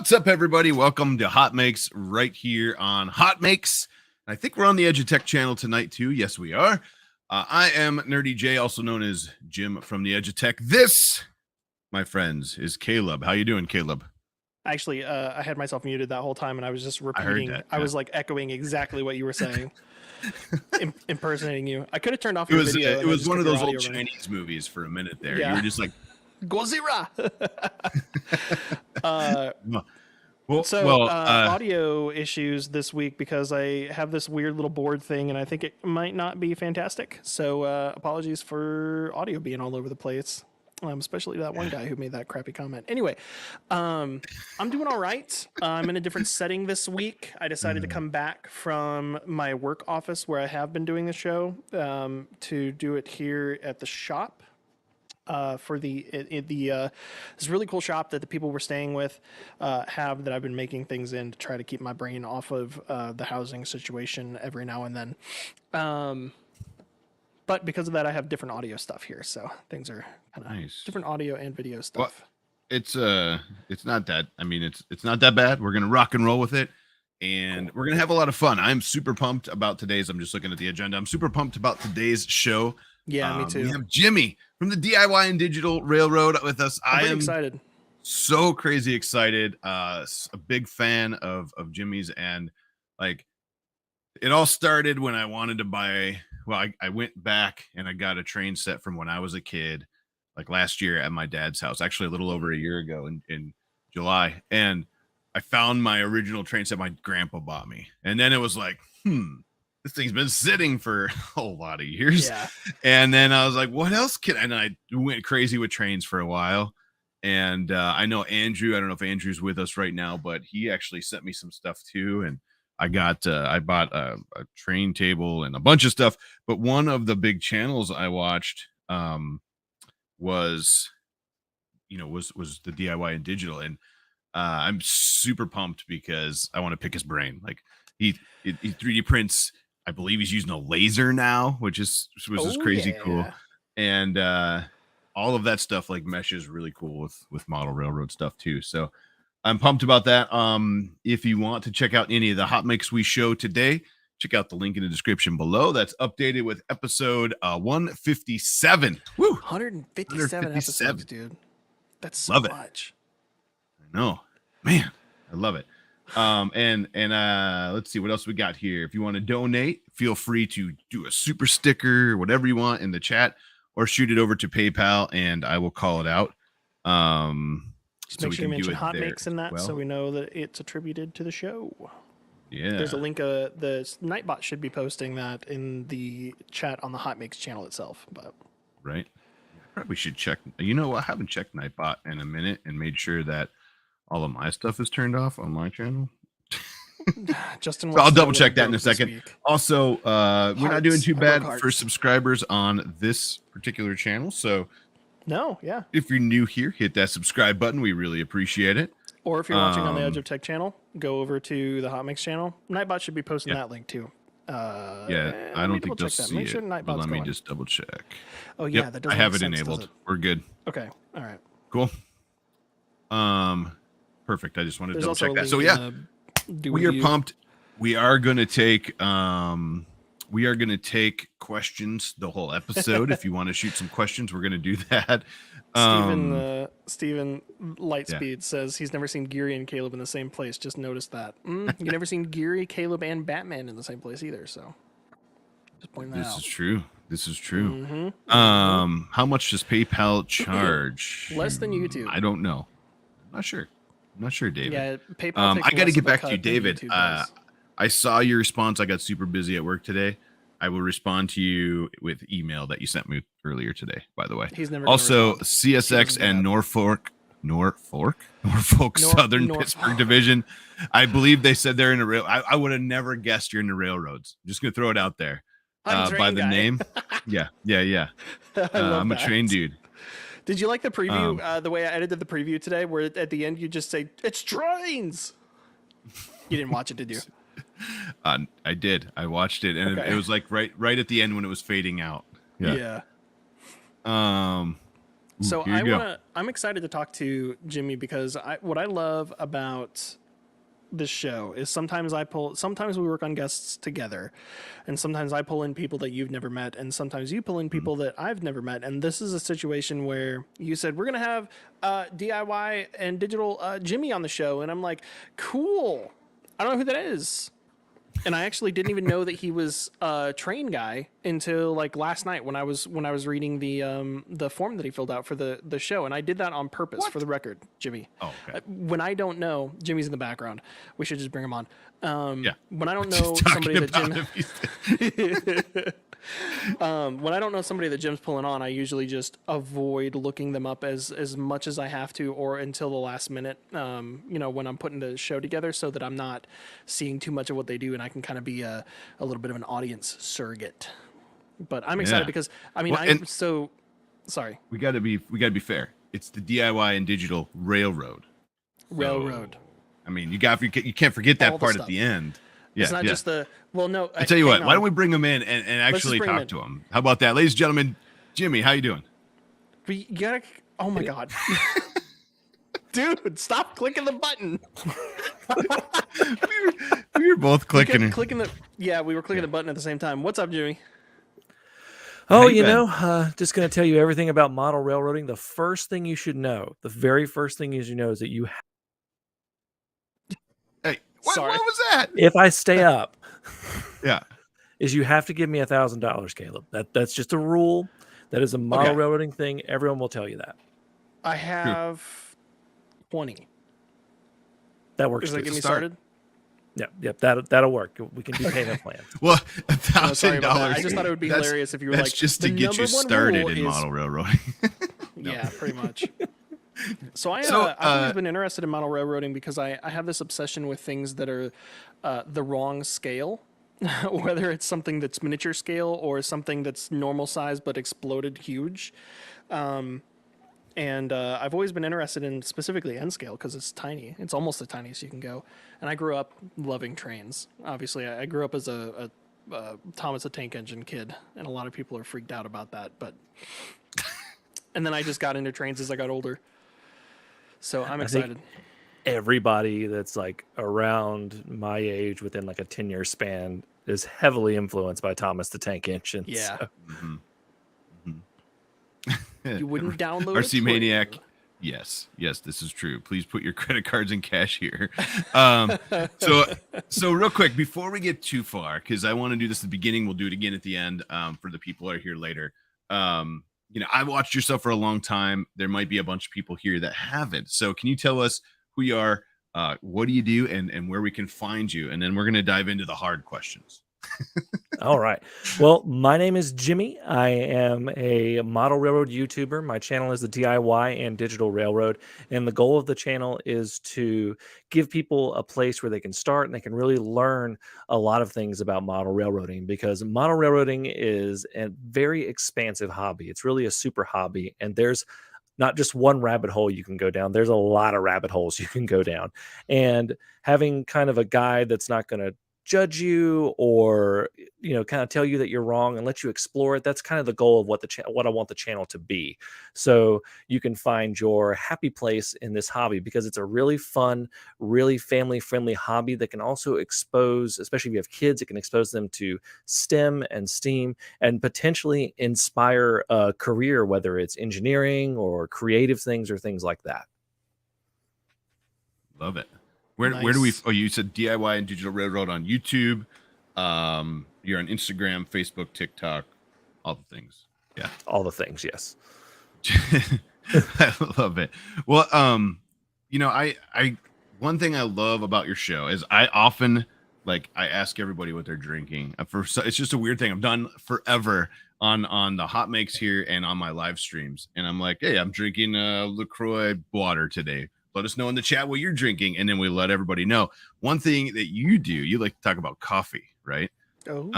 What's up, everybody? Welcome to HotMakes right here on HotMakes. I think we're on the Edge of Tech channel tonight, too. Yes, we are. I am Nerdy J, also known as Jim from the Edge of Tech. This, my friends, is Caleb. How you doing, Caleb? Actually, I had myself muted that whole time, and I was just repeating. I heard that, yeah. I was like echoing exactly what you were saying, impersonating you. I could have turned off your video. It was one of those old Chinese movies for a minute there. Yeah. You were just like, Godzilla. Audio issues this week because I have this weird little board thing, and I think it might not be fantastic. So apologies for audio being all over the place. Especially that one guy who made that crappy comment. Anyway, I'm doing all right. I'm in a different setting this week. I decided to come back from my work office where I have been doing the show to do it here at the shop for this really cool shop that the people we're staying with have that I've been making things in to try to keep my brain off of the housing situation every now and then. But because of that, I have different audio stuff here, so things are kind of nice. Different audio and video stuff. Well, it's not that. I mean, it's not that bad. We're gonna rock and roll with it, and we're gonna have a lot of fun. I'm super pumped about today's. I'm just looking at the agenda. I'm super pumped about today's show. Yeah, me too. We have Jimmy from the DIY and Digital Railroad with us. I am excited. So crazy excited. A big fan of Jimmy's, and like it all started when I wanted to buy. Well, I went back and I got a train set from when I was a kid, like last year at my dad's house, actually a little over a year ago in July. And I found my original train set my grandpa bought me. And then it was like, this thing's been sitting for a whole lot of years. Yeah. And then I was like, what else can I? And I went crazy with trains for a while. And I know Andrew, I don't know if Andrew's with us right now, but he actually sent me some stuff too. And I bought a train table and a bunch of stuff, but one of the big channels I watched was the DIY and Digital, and I'm super pumped because I want to pick his brain. Like he 3D prints. I believe he's using a laser now, which is crazy cool, and all of that stuff like meshes really cool with model railroad stuff too. So I'm pumped about that. If you want to check out any of the HotMakes we show today, check out the link in the description below. That's updated with episode 157. Woo! 157 episodes, dude. That's so much. I know. Man, I love it. And let's see what else we got here. If you want to donate, feel free to do a super sticker, whatever you want in the chat, or shoot it over to PayPal and I will call it out. Just make sure you mention HotMakes in that so we know that it's attributed to the show. Yeah. There's a link. The Nightbot should be posting that in the chat on the HotMakes channel itself. But right. Probably should check. You know, I haven't checked Nightbot in a minute and made sure that all of my stuff is turned off on my channel. Justin, so I'll double check that in a second. Also, we're not doing too bad for subscribers on this particular channel. So no, yeah. If you're new here, hit that subscribe button. We really appreciate it. Or if you're watching on the Edge of Tech channel, go over to the HotMakes channel. Nightbot should be posting that link too. I don't think they'll see it. Sure but let me just double check. Oh yeah, that doesn't. I have it enabled. We're good. Okay. All right. Cool. Perfect. I just wanted to double check that. So yeah, we are pumped. We are gonna take questions the whole episode. If you want to shoot some questions, we're going to do that. Steven Lightspeed says he's never seen Geary and Caleb in the same place. Just noticed that. You never seen Geary, Caleb, and Batman in the same place either. So just pointing that out. This is true. How much does PayPal charge? Less than YouTube. I don't know. I'm not sure, David. Yeah, PayPal. I got to get back to you, David. I saw your response. I got super busy at work today. I will respond to you with email that you sent me earlier today, by the way. He's never also CSX and Norfolk Southern Pittsburgh Division. I believe they said they're in a rail. I would have never guessed you're in the railroads. I'm just going to throw it out there by the name. Yeah. I'm a train dude. Did you like the preview, the way I edited the preview today, where at the end you just say, it's trains? You didn't watch it, did you? I did. I watched it, and it was like right at the end when it was fading out. Yeah. So here you go. I'm excited to talk to Jimmy because what I love about this show is sometimes we work on guests together, and sometimes I pull in people that you've never met, and sometimes you pull in people that I've never met. And this is a situation where you said we're gonna have DIY and digital Jimmy on the show, and I'm like, cool. I don't know who that is. And I actually didn't even know that he was a train guy until like last night when I was reading the form that he filled out for the show, and I did that on purpose for the record, Jimmy. Oh, okay. When I don't know, Jimmy's in the background. We should just bring him on. Yeah. When I don't Just know talking somebody that about Jim, when I don't know somebody that Jim's pulling on, I usually just avoid looking them up as much as I have to, or until the last minute. When I'm putting the show together, so that I'm not seeing too much of what they do, and I can kind of be a little bit of an audience surrogate. But I'm excited because I'm so sorry. We got to be fair. It's the DIY and digital railroad. Railroad. I mean, you can't forget that part at the end. Yeah, it's not just the no. I tell you what, why don't we bring him in and actually talk to him? How about that, ladies and gentlemen? Jimmy, how you doing? You gotta. Oh my god, dude! Stop clicking the button. we were both clicking. We were clicking the button at the same time. What's up, Jimmy? Oh, just going to tell you everything about model railroading. The first thing you should know, the very first thing you should know is that Hey, what was that? If I stay up, yeah, is you have to give me $1,000, Caleb. That's just a rule. That is a model railroading thing. Everyone will tell you that. I have 20. That works. Does that get me started? Yep. That'll work. We can do payment plans. Well, $1,000. I just thought it would be hilarious if you were that's like, just to get you started in model railroading. Yeah, pretty much. So I've always been interested in model railroading because I have this obsession with things that are the wrong scale, whether it's something that's miniature scale or something that's normal size but exploded huge. And I've always been interested in specifically N scale because it's tiny. It's almost the tiniest you can go. And I grew up loving trains. Obviously, I grew up as a Thomas the Tank Engine kid, and a lot of people are freaked out about that. But and then I just got into trains as I got older. So I'm excited. Everybody that's like around my age within like a 10-year span is heavily influenced by Thomas the Tank Engine. Yeah. So. Mm-hmm. You wouldn't download RC Maniac. Yes, this is true. Please put your credit cards in cash here. So real quick, before we get too far, because I want to do this at the beginning, we'll do it again at the end for the people who are here later. I watched your stuff for a long time. There might be a bunch of people here that haven't. So can you tell us who you are, what do you do, and where we can find you? And then we're going to dive into the hard questions. All right. Well, my name is Jimmy. I am a model railroad YouTuber. My channel is the DIY and Digital Railroad. And the goal of the channel is to give people a place where they can start and they can really learn a lot of things about model railroading, because model railroading is a very expansive hobby. It's really a super hobby. And there's not just one rabbit hole you can go down. There's a lot of rabbit holes you can go down. And having kind of a guide that's not going to judge you or kind of tell you that you're wrong and let you explore it, that's kind of the goal of what I want the channel to be. So you can find your happy place in this hobby, because it's a really fun, really family friendly hobby that can also expose, especially if you have kids, it can expose them to STEM and STEAM and potentially inspire a career, whether it's engineering or creative things or things like that. Love it. Where do we? Oh, you said DIY and Digital Railroad on YouTube. You're on Instagram, Facebook, TikTok, all the things. Yeah, all the things. Yes. I love it. Well, I one thing I love about your show is I often I ask everybody what they're drinking. It's just a weird thing I've done forever on the HotMakes here and on my live streams, and I'm like, hey, I'm drinking LaCroix water today. Let us know in the chat what you're drinking, and then we let everybody know. One thing that you do, you like to talk about coffee, right? Oh.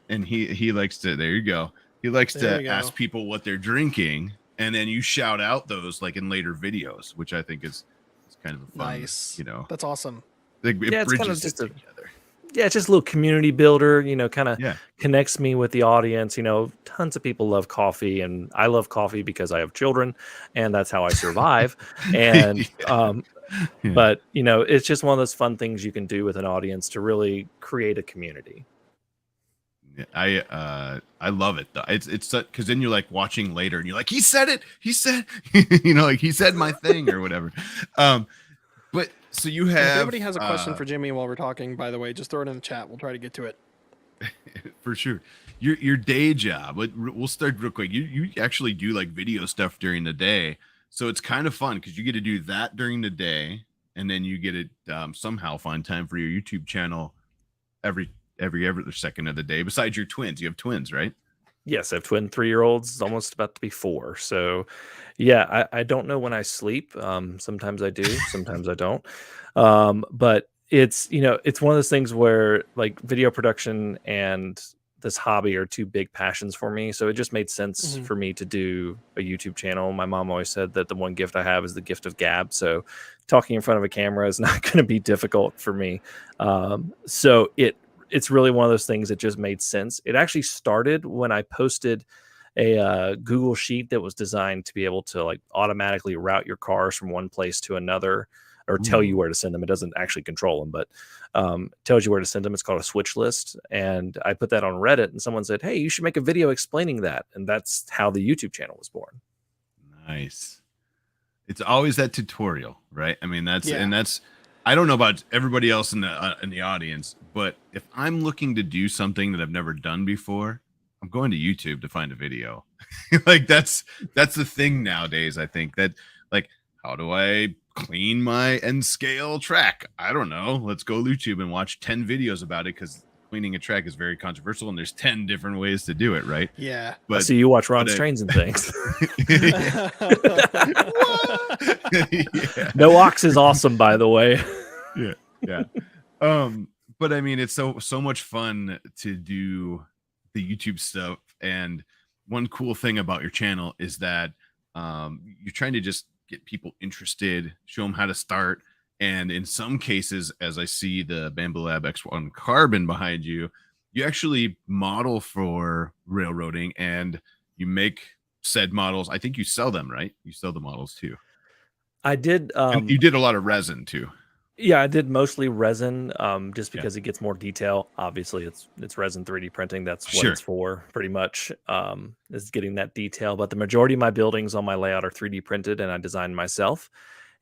And he likes to. There you go. He likes to ask people what they're drinking, and then you shout out those in later videos, which I think is kind of a fun. Nice. That's awesome. It it's bridges kind of just together. Yeah, it's just a little community builder, kind of Yeah. connects me with the audience. Tons of people love coffee, and I love coffee because I have children, and that's how I survive. And Yeah. but it's just one of those fun things you can do with an audience to really create a community. I love it though. It's because then you're like watching later and you're like, he said it. He said, like he said my thing or whatever. But so you And have. if anybody has a question for Jimmy while we're talking, by the way, just throw it in the chat. We'll try to get to it. For sure. Your day job. We'll start real quick. You actually do like video stuff during the day, so it's kind of fun because you get to do that during the day, and then you get to somehow find time for your YouTube channel every other second of the day. Besides your twins, you have twins, right? Yes, I have twin 3-year-olds, almost about to be 4. So, yeah, I don't know when I sleep. Sometimes I do, sometimes I don't. But it's it's one of those things where like video production and this hobby are 2 big passions for me. So it just made sense for me to do a YouTube channel. My mom always said that the one gift I have is the gift of gab. So talking in front of a camera is not going to be difficult for me. So it's really one of those things that just made sense. It actually started when I posted a Google sheet that was designed to be able to like automatically route your cars from one place to another, or tell you where to send them. It doesn't actually control them, but tells you where to send them. It's called a switch list. And I put that on Reddit, and someone said, hey, you should make a video explaining that. And that's how the YouTube channel was born. Nice. It's always that tutorial, right? I mean, that's I don't know about everybody else in the audience, but if I'm looking to do something that I've never done before, I'm going to YouTube to find a video. Like that's the thing nowadays. I think that like, how do I clean my N scale track? I don't know. Let's go YouTube and watch 10 videos about it, because cleaning a track is very controversial and there's 10 different ways to do it, right? Yeah. But I see you watch Ron's Trains and Things. Yeah. No Ox is awesome, by the way. Yeah. But I mean, it's so much fun to do the YouTube stuff. And one cool thing about your channel is that you're trying to just get people interested, show them how to start. And in some cases, as I see the Bamboo Lab X1 Carbon behind you, you actually model for railroading and you make said models. I think you sell them, right? You sell the models too. I did. And you did a lot of resin too. Yeah, I did mostly resin, just because it gets more detail. Obviously, it's resin 3D printing. That's what it's for, pretty much, is getting that detail. But the majority of my buildings on my layout are 3D printed, and I designed myself.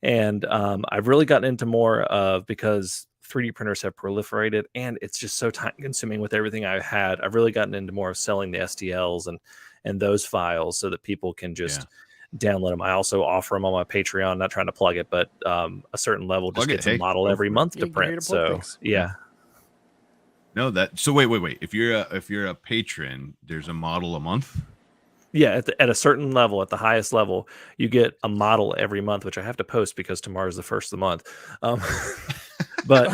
And I've really gotten into more of, because 3D printers have proliferated, and it's just so time consuming with everything I've had. I've really gotten into more of selling the STLs and those files so that people can just download them. I also offer them on my Patreon, not trying to plug it, but a certain level just gets a model every month to print. So No, so wait. If you're a patron, there's a model a month. Yeah, at a certain level, at the highest level, you get a model every month, which I have to post because tomorrow's the first of the month. But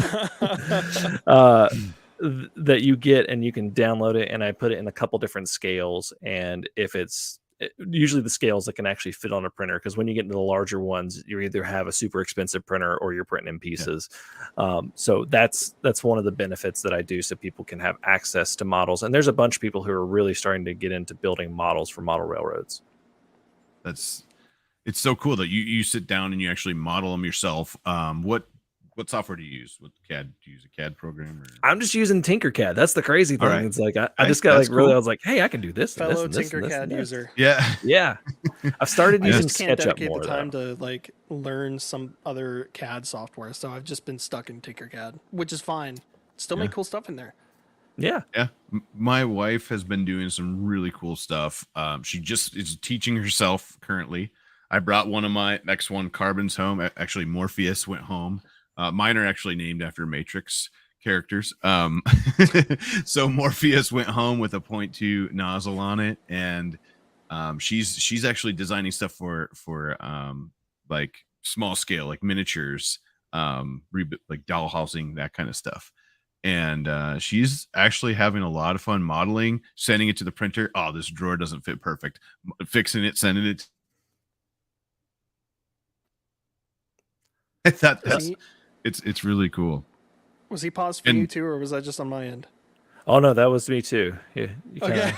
that you get, and you can download it, and I put it in a couple different scales. And if it's usually the scales that can actually fit on a printer, because when you get into the larger ones, you either have a super expensive printer or you're printing in pieces. So that's one of the benefits that I do, so people can have access to models. And there's a bunch of people who are really starting to get into building models for model railroads. It's so cool that you sit down and you actually model them yourself. What software do you use? What CAD do you use? A CAD program? Or? I'm just using Tinkercad. That's the crazy thing. Right. It's like I just got like really. I was like, hey, I can do this. Fellow and this, Tinkercad user. Yeah. I've started using I just can't SketchUp dedicate more. The time to like learn some other CAD software, so I've just been stuck in Tinkercad, which is fine. Still make cool stuff in there. Yeah. My wife has been doing some really cool stuff. She just is teaching herself currently. I brought one of my X1 Carbons home. Actually, Morpheus went home. Mine are actually named after Matrix characters. So Morpheus went home with a 0.2 nozzle on it, and she's actually designing stuff for like small scale, like miniatures, like doll housing, that kind of stuff. And she's actually having a lot of fun modeling, sending it to the printer. Oh, this drawer doesn't fit perfect. Fixing it, sending it. I thought it's really cool. Was he paused for And- you too, or was that just on my end? Oh no, that was me too. You Okay.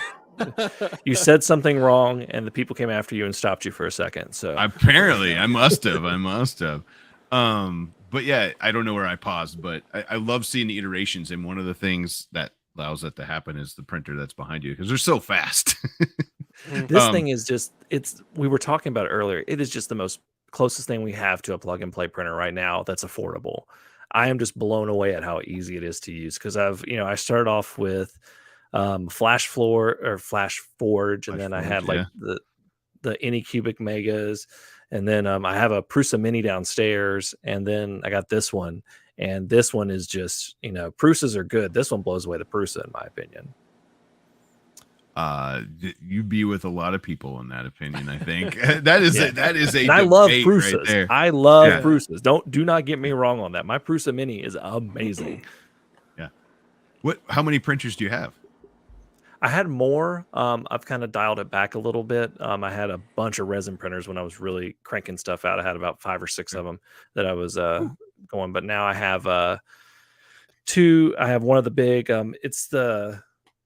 you said something wrong, and the people came after you and stopped you for a second. So Apparently, I must have. But yeah, I don't know where I paused, but I love seeing the iterations. And one of the things that allows that to happen is the printer that's behind you because they're so fast. this thing is just we were talking about it earlier. It is just the most closest thing we have to a plug and play printer right now that's affordable. I am just blown away at how easy it is to use because I started off with Flash Forge, and then I had like the Anycubic Megas, and then I have a Prusa Mini downstairs, and then I got this one, and this one is just Prusas are good. This one blows away the Prusa in my opinion. You'd be with a lot of people in that opinion. I think that is a. And I love debate Prusas. right there. I love Prusas. Do not get me wrong on that. My Prusa Mini is amazing. Yeah. How many printers do you have? I had more. I've kind of dialed it back a little bit. I had a bunch of resin printers when I was really cranking stuff out. I had about 5 or 6 of them that I was going. But now I have 2. I have one of the big. It's the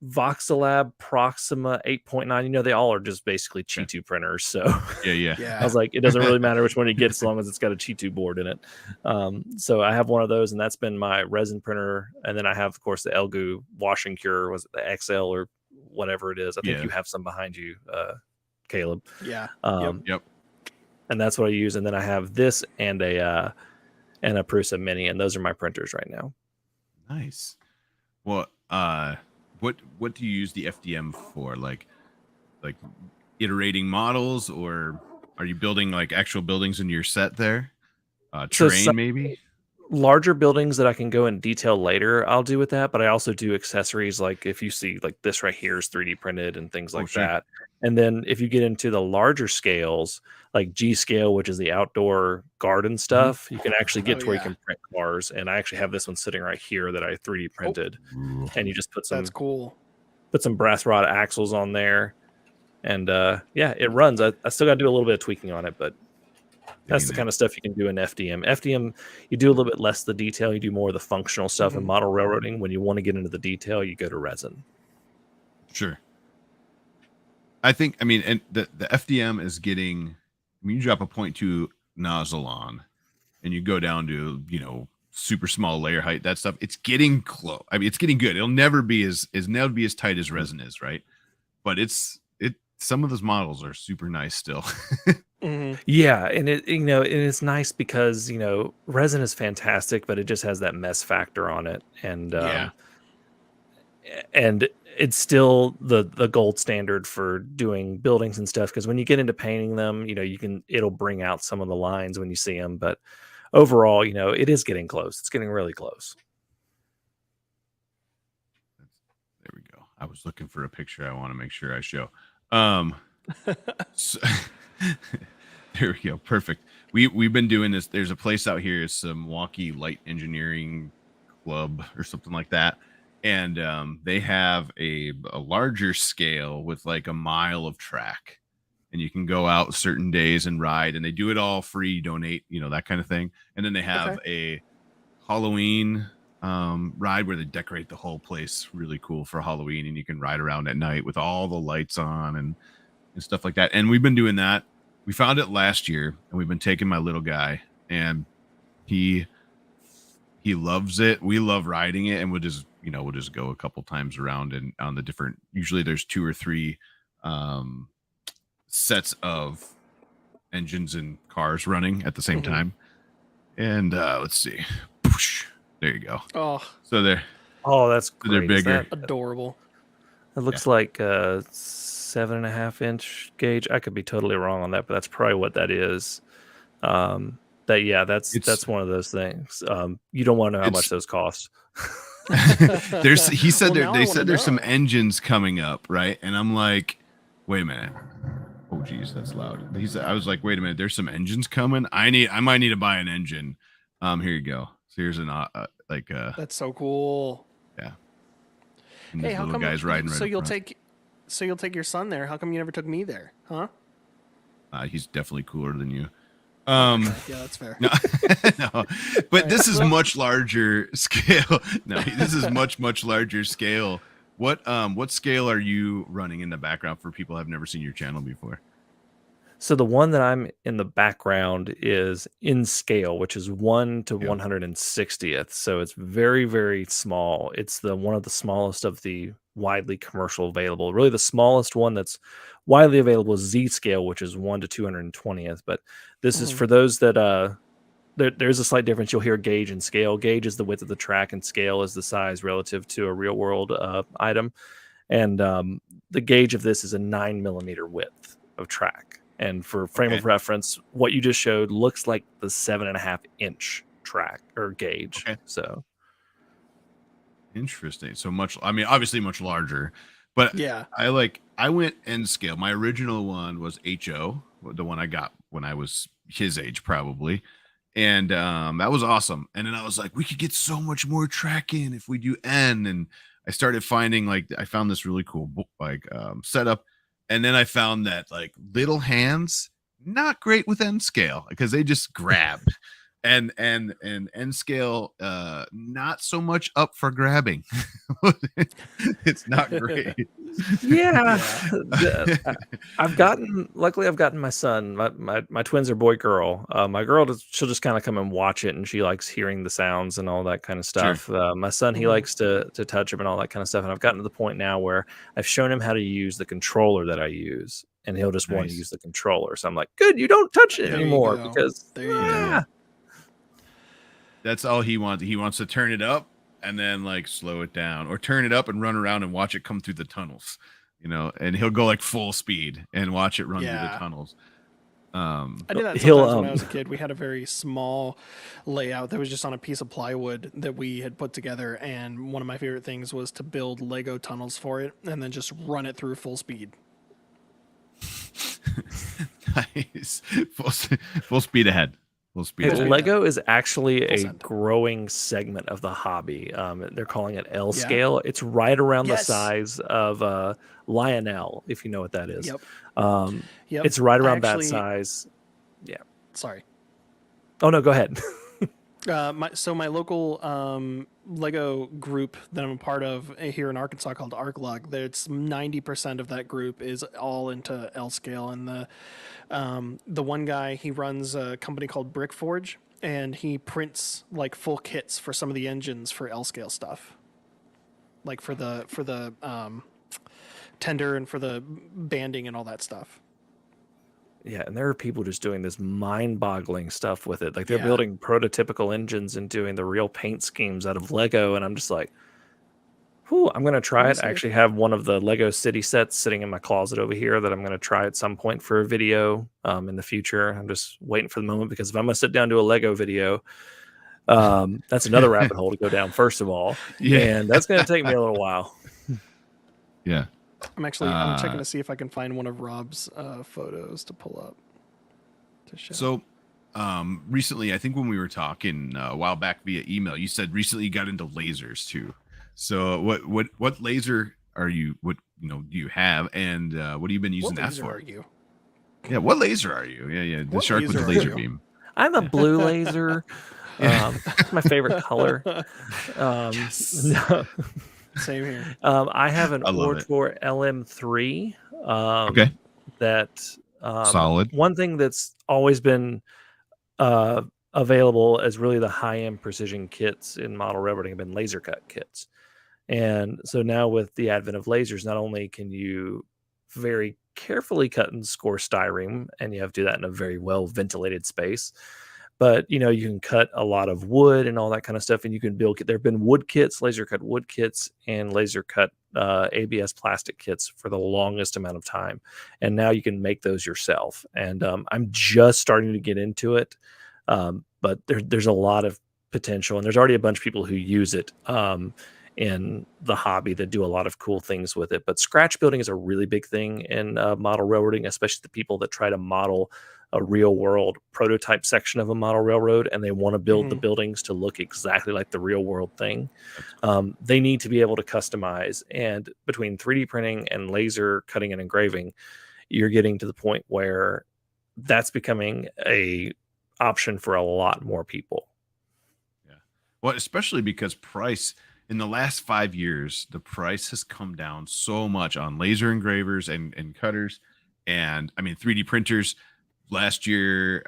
Voxelab Proxima 8.9. They all are just basically Qi2 printers. So Yeah. I was like, it doesn't really matter which one you get as long as it's got a Qi2 board in it. So I have one of those, and that's been my resin printer. And then I have, of course, the Elgu Wash and Cure, was it the XL or whatever it is. I think you have some behind you, Caleb. Yeah. Yep. And that's what I use. And then I have this and a Prusa Mini, and those are my printers right now. Nice. Well, what do you use the FDM for? Like iterating models, or are you building like actual buildings in your set there? Terrain, maybe? Larger buildings that I can go in detail later, I'll do with that. But I also do accessories, like if you see like this right here is 3D printed and things like that. And then if you get into the larger scales, like G scale, which is the outdoor garden stuff, you can actually get to where you can print cars. And I actually have this one sitting right here that I 3D printed. And you just put some. That's cool. Put some brass rod axles on there, and it runs. I still got to do a little bit of tweaking on it, but that's the kind of stuff you can do in FDM. FDM, you do a little bit less of the detail. You do more of the functional stuff in model railroading. When you want to get into the detail, you go to resin. Sure. And the FDM is getting. You drop a 0.2 nozzle on, and you go down to super small layer height, that stuff, it's getting close. It's getting good. It'll never be as tight as resin is, right? But some of those models are super nice still. Yeah, and it's nice because resin is fantastic, but it just has that mess factor on it, and and it's still the gold standard for doing buildings and stuff, because when you get into painting them, it'll bring out some of the lines when you see them, but overall, it is getting close. It's getting really close. There we go. I was looking for a picture. I want to make sure I show. So, there we go. Perfect. We've been doing this. There's a place out here, it's a Milwaukee Light Engineering Club or something like that. And they have a larger scale with like a mile of track. And you can go out certain days and ride, and they do it all free, donate, that kind of thing. And then they have a Halloween ride where they decorate the whole place really cool for Halloween, and you can ride around at night with all the lights on and stuff like that. And we've been doing that. We found it last year, and we've been taking my little guy, and he loves it. We love riding it, and we'll just go a couple times around, and on the different, usually there's 2 or 3 sets of engines and cars running at the same time. And let's see. There you go. Oh, so they're that's great. They're bigger. Adorable. It looks like 7.5-inch gauge. I could be totally wrong on that, but that's probably what that is. That's one of those things. You don't want to know how much those cost. They said there's some engines coming up, right? And I'm like, wait a minute. Oh geez, that's loud. I was like, wait a minute, there's some engines coming. I might need to buy an engine. Here you go. So here's an that's so cool. Yeah. Hey, how come guys riding right so you'll take your son there? How come you never took me there? Huh? He's definitely cooler than you. Um, Yeah, that's fair. no, no, but this is much larger scale. No, this is much larger scale. What scale are you running in the background for people who have never seen your channel before? So the one that I'm in the background is in scale, which is 1 to Yep. 160th. So it's very, very small. It's the one of the smallest of the widely commercial available. Really, the smallest one that's widely available is Z scale, which is 1 to 220th. But this is for those that there's a slight difference. You'll hear gauge and scale. Gauge is the width of the track, and scale is the size relative to a real world item. And the gauge of this is a 9 millimeter width of track. And for frame of reference, what you just showed looks like the 7.5-inch track or gauge. Okay. So Interesting. So much. I mean, obviously much larger, but Yeah. I went N scale. My original one was HO, the one I got when I was his age probably, and that was awesome. And then I was like, we could get so much more track in if we do N. And I started finding I found this really cool setup. And then I found that like little hands, not great with N scale because they just grab. and N scale, not so much up for grabbing. It's not great. yeah, I've gotten my son. My twins are boy girl. My girl she'll just kind of come and watch it, and she likes hearing the sounds and all that kind of stuff. My son, he likes to touch them and all that kind of stuff. And I've gotten to the point now where I've shown him how to use the controller that I use, and he'll just want to use the controller. So I'm like, good, you don't touch it anymore because there you go. That's all he wants. He wants to turn it up and then like slow it down, or turn it up and run around and watch it come through the tunnels, and he'll go like full speed and watch it run through the tunnels. I did that sometimes when I was a kid. We had a very small layout that was just on a piece of plywood that we had put together, and one of my favorite things was to build Lego tunnels for it and then just run it through full speed. Nice. Full speed ahead. Lego is actually a growing segment of the hobby. They're calling it L scale. It's right around the size of Lionel, if you know what that is. Yep. It's right around that size. Yeah. Sorry. Oh no, go ahead. My local Lego group that I'm a part of here in Arkansas called ArcLog, that's 90% of that group is all into L scale, and the one guy, he runs a company called Brick Forge, and he prints like full kits for some of the engines for L scale stuff, like for the tender and for the banding and all that stuff. Yeah, and there are people just doing this mind-boggling stuff with it. Like they're building prototypical engines and doing the real paint schemes out of Lego, and I'm just like, whew, I'm going to try it. I actually have one of the Lego city sets sitting in my closet over here that I'm going to try at some point for a video in the future. I'm just waiting for the moment, because if I'm going to sit down to a Lego video, that's another rabbit hole to go down, first of all. And that's going to take me a little while. Yeah. I'm checking to see if I can find one of Rob's photos to pull up to show. So recently, I think when we were talking a while back via email, you said recently you got into lasers too. So what laser are you, do you have, and what have you been using that for? What laser are you? Yeah, what laser are you? Yeah, the shark with the laser beam. I'm a blue laser. It's my favorite color. Yes. No. Same here. I have an Ortor LM3. That solid. One thing that's always been available as really the high-end precision kits in model railroading have been laser cut kits. And so now with the advent of lasers, not only can you very carefully cut and score styrene, and you have to do that in a very well ventilated space, but you can cut a lot of wood and all that kind of stuff, and you can build. There have been wood kits, laser cut wood kits, and laser cut ABS plastic kits for the longest amount of time, and now you can make those yourself. And I'm just starting to get into it, but there's a lot of potential, and there's already a bunch of people who use it in the hobby that do a lot of cool things with it. But scratch building is a really big thing in model railroading, especially the people that try to model a real world prototype section of a model railroad, and they want to build the buildings to look exactly like the real world thing. They need to be able to customize, and between 3D printing and laser cutting and engraving, you're getting to the point where that's becoming a option for a lot more people. Yeah. Well, especially because price in the last 5 years, the price has come down so much on laser engravers and cutters. And I mean, 3D printers last year,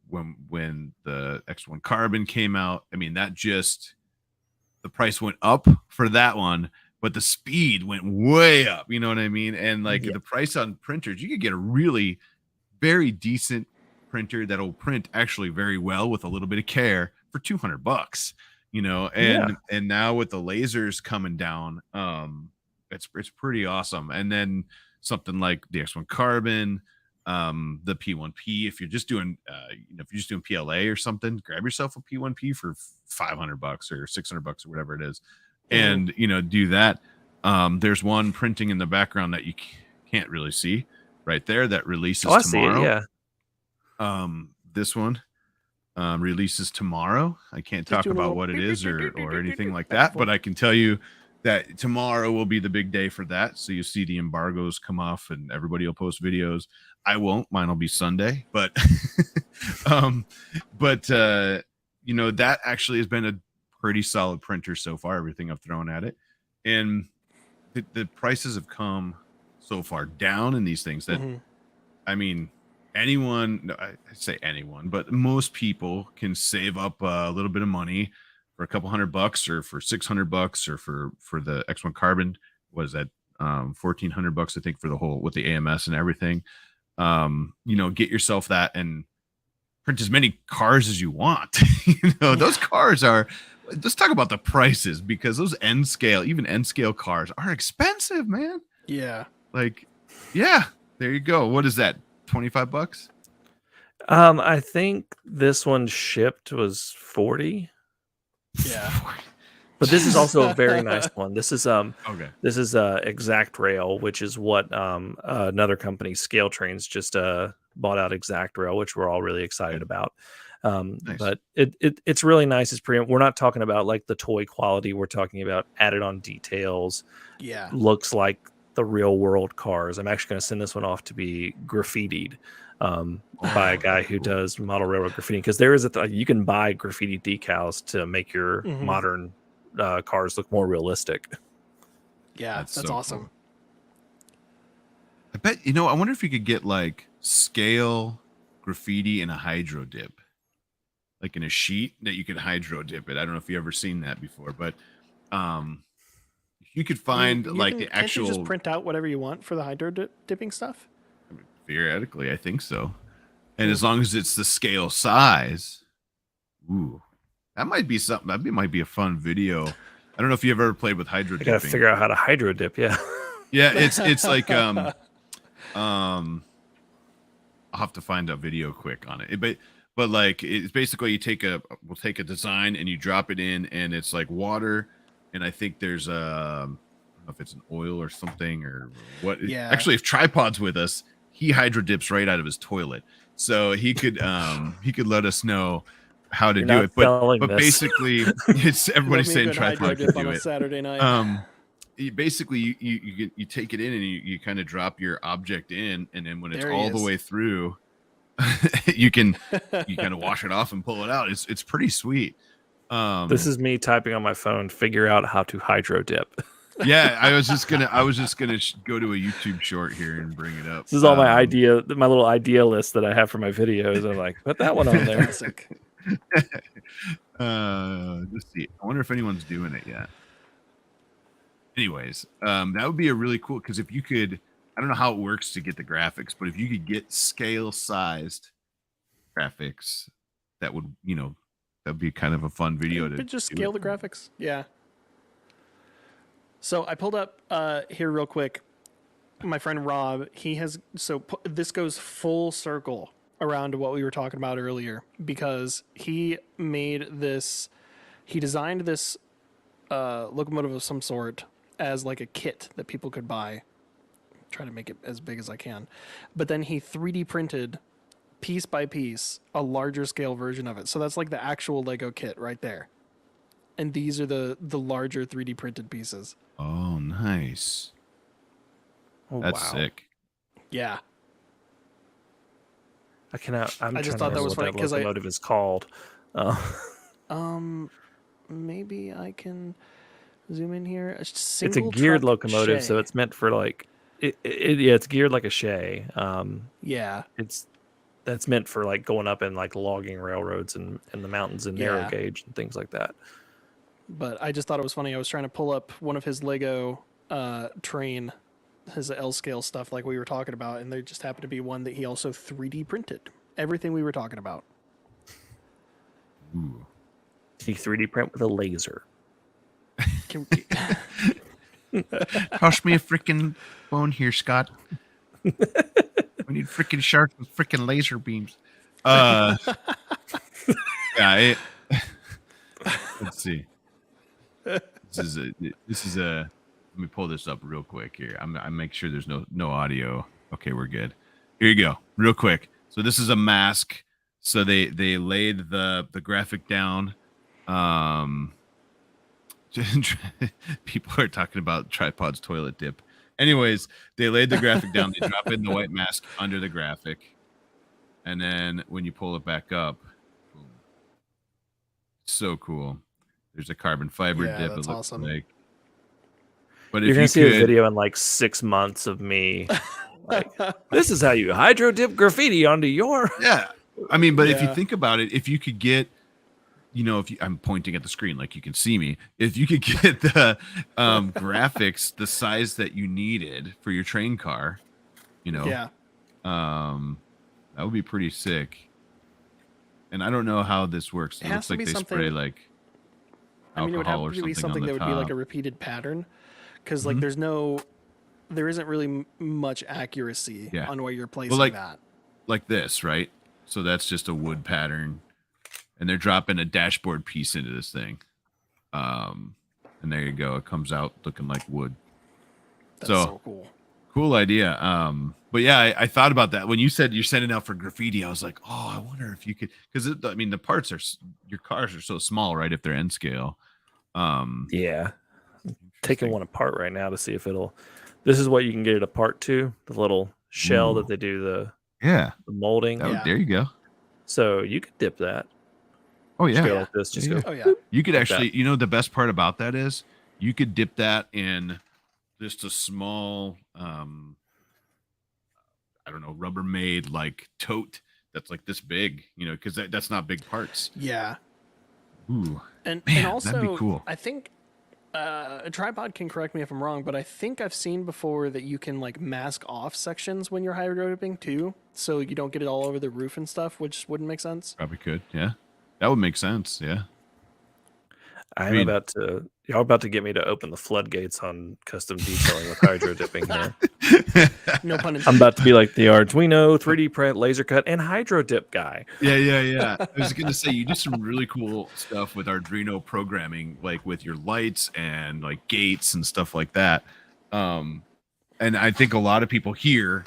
when the X1 Carbon came out, I mean, that just the price went up for that one, but the speed went way up. You know what I mean? And like Yeah. the price on printers, you could get a really very decent printer that'll print actually very well with a little bit of care for $200, you know. And now with the lasers coming down, it's pretty awesome. And then something like the X1 Carbon, the P1P, if you're just doing if you're just doing PLA or something, grab yourself a P1P for $500 or $600 or whatever it is, and do that. There's one printing in the background that you can't really see right there that releases tomorrow. See it, yeah. This one releases tomorrow. I can't talk about what it is or anything like that, but I can tell you that tomorrow will be the big day for that. So you see the embargoes come off and everybody will post videos. I won't. Mine will be Sunday, but that actually has been a pretty solid printer so far, everything I've thrown at it. And the prices have come so far down in these things that I mean, I say anyone, but most people can save up a little bit of money for a couple $100 or for $600 or for the X1 Carbon. Was that $1,400 I think for the whole with the AMS and everything. Get yourself that and print as many cars as you want. Those cars are, let's talk about the prices, because those N scale cars are expensive, man. Yeah. Like, yeah, there you go. What is that? $25? I think this one shipped was 40. Yeah. But this is also a very nice one. This is okay. This is Exact Rail, which is what another company, Scale Trains, just bought out Exact Rail, which we're all really excited about. Nice. But it's really nice. It's we're not talking about like the toy quality. We're talking about added on details. Yeah. Looks like the real world cars. I'm actually going to send this one off to be graffitied by a guy who does model railroad graffiti, because there is you can buy graffiti decals to make your modern cars look more realistic. Yeah, that's so awesome. Cool. I bet, I wonder if you could get like scale graffiti in a hydro dip, like in a sheet that you could hydro dip it. I don't know if you ever seen that before, but you could find the actual. Can't you just print out whatever you want for the hydro dipping stuff? I mean, theoretically, I think so. And as long as it's the scale size, that might be something. That might be a fun video. I don't know if you ever played with hydro dipping. I gotta figure out how to hydro dip. Yeah. Yeah, it's like I'll have to find a video quick on it. But like it's basically we'll take a design and you drop it in, and it's like water, and I think there's I don't know if it's an oil or something or what. Yeah. Actually, if Tripod's with us, he hydro dips right out of his toilet, so he could let us know how to do it. But basically, it's everybody's saying Tripod can do it. Saturday night. Basically you take it in and you kind of drop your object in, and then when it's all the way through, you kind of wash it off and pull it out. It's pretty sweet. This is me typing on my phone, figure out how to hydro dip. Yeah, I was just gonna go to a YouTube short here and bring it up. This is all my little idea list that I have for my videos. I'm like, put that one on there. Let's see. I wonder if anyone's doing it yet. Anyways, that would be a really cool, because if you could, I don't know how it works to get the graphics, but if you could get scale sized graphics, that would, that'd be kind of a fun video to just scale the graphics. Yeah. So I pulled up here real quick. My friend Rob, this goes full circle around to what we were talking about earlier, because he designed this locomotive of some sort as like a kit that people could buy. Try to make it as big as I can. But then he 3D printed piece by piece a larger scale version of it. So that's like the actual Lego kit right there. And these are the larger 3D printed pieces. Oh, nice. That's sick. Yeah. I cannot. I'm I just trying thought to that remember was what funny that 'cause locomotive is called. Uh, Maybe I can zoom in here. A it's a single geared truck locomotive, so Shay. it's meant for like yeah, it's geared like a Shay. Yeah, That's meant for like going up in like logging railroads and the mountains and narrow Yeah. gauge and things like that. but I just thought it was funny. I was trying to pull up one of his Lego train, his L scale stuff like we were talking about, and there just happened to be one that he also 3D printed. Everything we were talking about. Ooh. He 3D print with a laser. Can, Toss me a freaking bone here, Scott. We need freaking sharks with freaking laser beams. Yeah. Let's see. This is a. Let me pull this up real quick here. I make sure there's no audio. Okay, we're good. Here you go, real quick. So this is a mask. So they laid the graphic down. People are talking about tripod's toilet dip. Anyways, they laid the graphic down. They drop in the white mask under the graphic, and then when you pull it back up, boom. So cool. There's a carbon fiber Yeah, dip. that's it looks awesome. like. But You're if gonna you see a could, video in like 6 months of me. Like, this is how you hydro dip graffiti onto your. yeah. I mean, but if you Yeah. think about it, if you could get, I'm pointing at the screen like you can see me. If you could get the graphics the size that you needed for your train car, yeah. that would be pretty sick. And I don't know how this works. It It has looks to like be they something- spray like I mean, it would have alcohol or to be something on that the would be like top. a repeated pattern, because like Mhm. there isn't really much accuracy Yeah. on where you're placing like- that. Like this, right? So that's just a wood pattern, and they're dropping a dashboard piece into this thing. And there you go. It comes out looking like wood. That's so- so cool. Cool idea. But yeah, I thought about that when you said you're sending out for graffiti. I was like, oh, I wonder if you could, because the parts your cars are so small, right? If they're N scale. Yeah, taking interesting. one apart right now to see if it'll. This is what you can get it apart to, the little shell Ooh. that they do the Yeah. molding. That would- Yeah. There you go. So you could dip that. Oh Just yeah. go like this. Just Yeah, go. Oh yeah. You could Like actually, the best part about that is you could dip that in just a small, I don't know, Rubbermaid like tote that's like this big, because that's not big parts. Yeah. Ooh, And Man, also, that'd be cool. I think a tripod can correct me if I'm wrong, but I think I've seen before that you can like mask off sections when you're hydro dipping too, so you don't get it all over the roof and stuff, which wouldn't make sense. probably could. Yeah, that would make sense. Yeah. I'm mean- about to. Y'all about to get me to open the floodgates on custom detailing with hydro dipping here. No pun I'm intended. about to be like the Arduino 3D print, laser cut, and hydro dip guy. Yeah. I was gonna say you do some really cool stuff with Arduino programming, like with your lights and like gates and stuff like that. And I think a lot of people here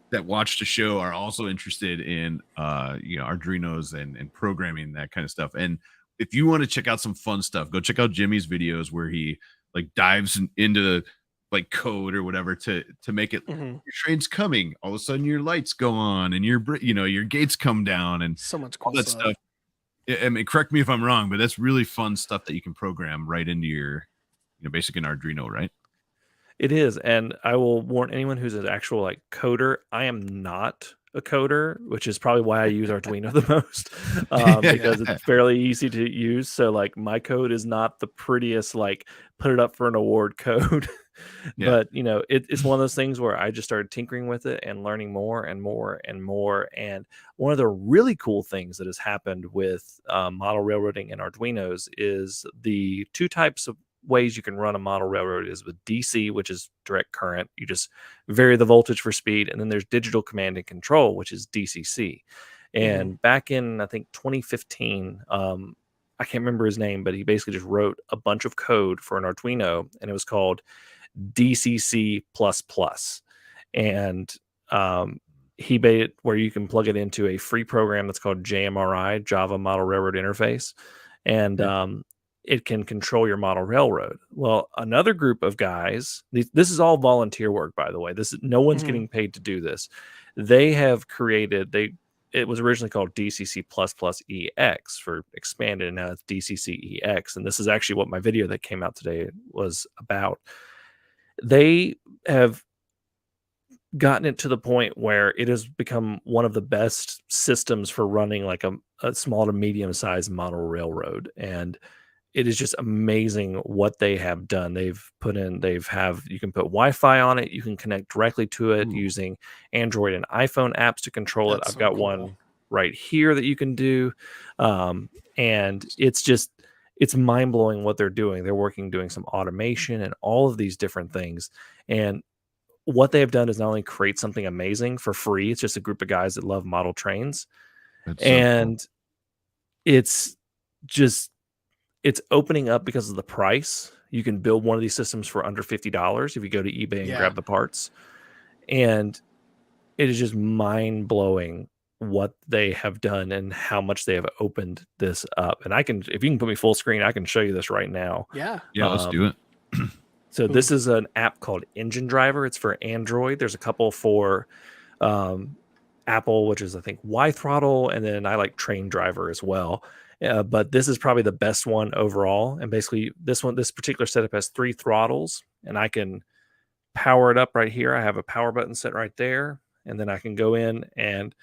that watch the show are also interested in Arduinos and programming, that kind of stuff. And if you want to check out some fun stuff, go check out Jimmy's videos where he like dives into the like code or whatever to make it. Mhm. Your train's coming, all of a sudden your lights go on and your gates come down and So much all cool that stuff. I mean, correct me if I'm wrong, but that's really fun stuff that you can program right into your basic in Arduino, right? It is, and I will warn anyone who's an actual like coder. I am not a coder, which is probably why I use Arduino the most, because it's fairly easy to use. So like my code is not the prettiest, like put it up for an award code, Yeah. but it's one of those things where I just started tinkering with it and learning more and more and more. And one of the really cool things that has happened with model railroading and Arduinos is the two types of ways you can run a model railroad is with DC, which is direct current. You just vary the voltage for speed. And then there's digital command and control, which is DCC. And back in, I think, 2015, I can't remember his name, but he basically just wrote a bunch of code for an Arduino, and it was called DCC++. And he made it where you can plug it into a free program that's called JMRI, Java Model Railroad Interface. And it can control your model railroad. Well, another group of guys, this is all volunteer work, by the way. No one's Mhm. getting paid to do this. They have created, it was originally called DCC EX for expanded, and now it's DCC EX. And this is actually what my video that came out today was about. They have gotten it to the point where it has become one of the best systems for running like a small to medium sized model railroad. And it is just amazing what they have done. You can put Wi-Fi on it. You can connect directly to it using Android and iPhone apps to control it. I've got one right here that you can do. And it's mind blowing what they're doing. They're doing some automation and all of these different things. And what they have done is not only create something amazing for free. It's just a group of guys that love model trains. That's so cool. It's opening up because of the price. You can build one of these systems for under $50 if you go to eBay and grab the parts. And it is just mind blowing what they have done and how much they have opened this up. And if you can put me full screen, I can show you this right now. Yeah. Yeah, let's do it. So this is an app called Engine Driver. It's for Android. There's a couple for Apple, which is I think Y Throttle, and then I like Train Driver as well. But this is probably the best one overall. And basically, this particular setup has 3 throttles, and I can power it up right here. I have a power button set right there, and then I can go in, and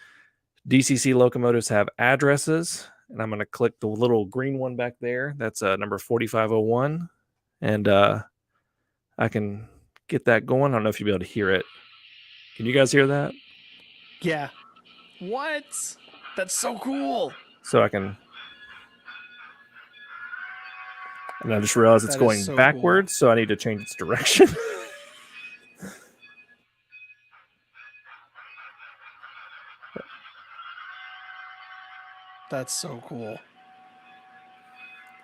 DCC locomotives have addresses, and I'm going to click the little green one back there. That's number 4501, and I can get that going. I don't know if you'll be able to hear it. Can you guys hear that? Yeah. What? That's so cool. So I can... And I just realized it's going backwards, so I need to change its direction. That's so cool.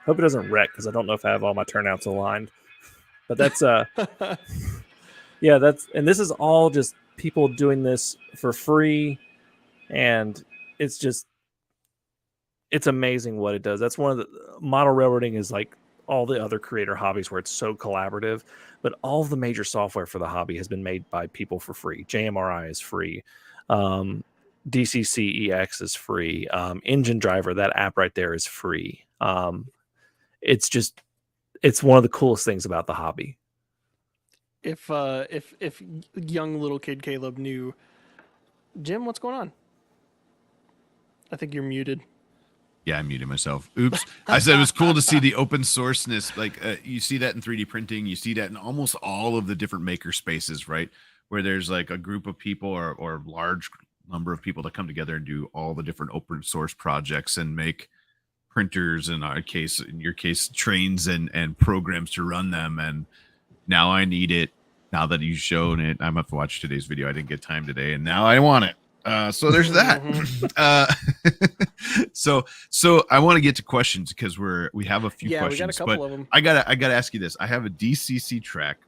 Hope it doesn't wreck, because I don't know if I have all my turnouts aligned. But that's and this is all just people doing this for free, and it's amazing what it does. That's one of the model railroading is like all the other creator hobbies where it's so collaborative, but all of the major software for the hobby has been made by people for free. JMRI is free. DCC EX is free. Engine Driver, that app right there, is free. It's one of the coolest things about the hobby. If young little kid Caleb knew, Jim, what's going on? I think you're muted. Yeah, I muted myself. Oops. I said it was cool to see the open sourceness. Like you see that in 3D printing. You see that in almost all of the different maker spaces, right? Where there's like a group of people or large number of people that come together and do all the different open source projects and make printers, in your case, trains and programs to run them. And now I need it. Now that you've shown it, I'm going to watch today's video. I didn't get time today, and now I want it. So there's that. So I want to get to questions because we have a few questions. We got a couple of them. I gotta ask you this. I have a DCC track,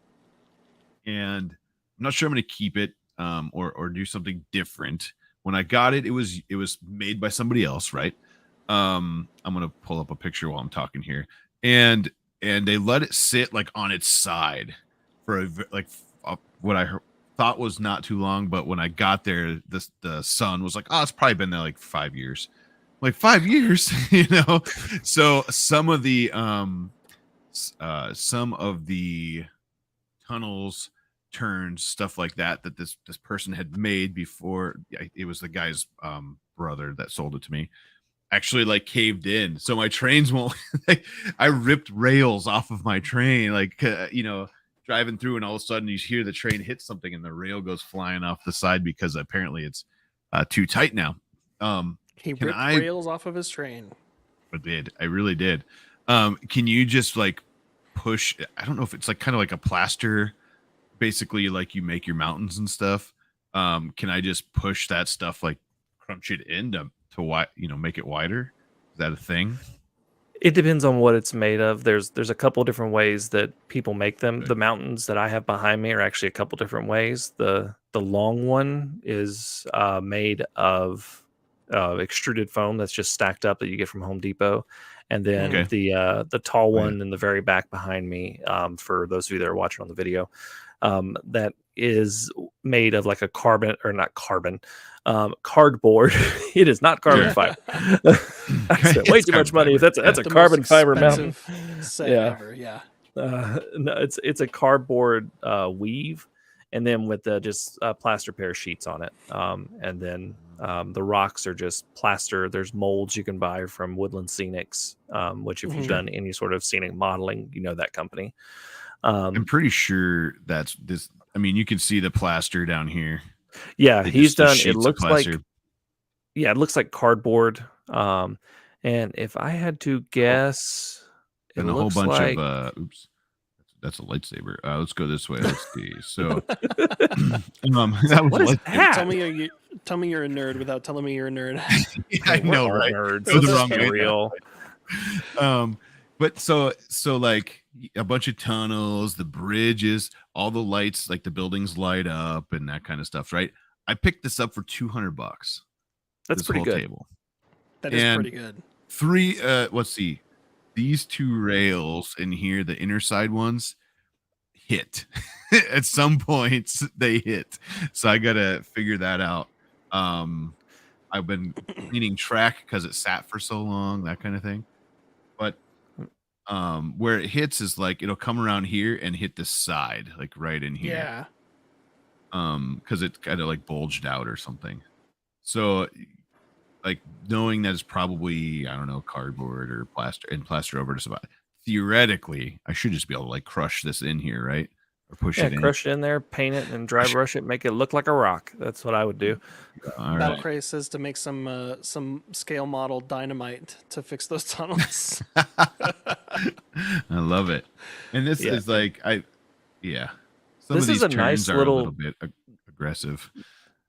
and I'm not sure I'm going to keep it or do something different. When I got it, it was made by somebody else, right? I'm going to pull up a picture while I'm talking here, and they let it sit like on its side for what I thought was not too long, but when I got there, the son was like, "Oh, it's probably been there like 5 years." Like 5 years, you know. So some of the tunnels, turns, stuff like that this person had made before. It was the guy's brother that sold it to me. Actually, like caved in, so my trains won't. I ripped rails off of my train, like driving through, and all of a sudden you hear the train hit something, and the rail goes flying off the side because apparently it's too tight now. He ripped rails off of his train. I really did. Can you just like push? I don't know if it's like kind of like a plaster, basically like you make your mountains and stuff. Can I just push that stuff, like crunch it in to make it wider? Is that a thing? It depends on what it's made of. There's a couple different ways that people make them. The mountains that I have behind me are actually a couple different ways. The long one is made of extruded foam that's just stacked up that you get from Home Depot, and then the tall one in the very back behind me, for those of you that are watching on the video, that is made of like a carbon or not carbon, cardboard. It is not carbon fiber. I spent way It's too much carbon money. fiber. That's a The carbon most fiber mountain. expensive set Yeah. ever. Yeah. No, it's a cardboard weave, and then with just plaster pair sheets on it, and then the rocks are just plaster. There's molds you can buy from Woodland Scenics, which if you've done any sort of scenic modeling, you know that company. I'm pretty sure that's this. I mean, you can see the plaster down here. Yeah, he's The done. It sheets of looks like plaster. it looks like cardboard. And if I had to guess, it and a whole looks bunch like of oops, that's a lightsaber. Let's go this way. Let's see. So that was what a is lightsaber. that? Tell me you're a nerd without telling me you're a nerd. Yeah, I We're know, all right? nerds. Go the This wrong is way. real. But so like a bunch of tunnels, the bridges, all the lights, like the buildings light up and that kind of stuff, right? I picked this up for $200. That's this pretty whole good. table. That is And pretty good. Three let's see. These two rails in here, the inner side ones, hit. At some points they hit. So I gotta figure that out. I've been cleaning track because it sat for so long, that kind of thing. But where it hits is like it'll come around here and hit the side, like right in here. Yeah. Because it kind of like bulged out or something. So like knowing that it's probably, I don't know, cardboard or plaster over just about, theoretically I should just be able to like crush this in here, right? Or push it in. Crush it in there, paint it, and dry brush it, make it look like a rock. That's what I would do. All Battle right. Craze says to make some scale model dynamite to fix those tunnels. I love it. And this is like some This of these is a turns nice are little- a little bit aggressive.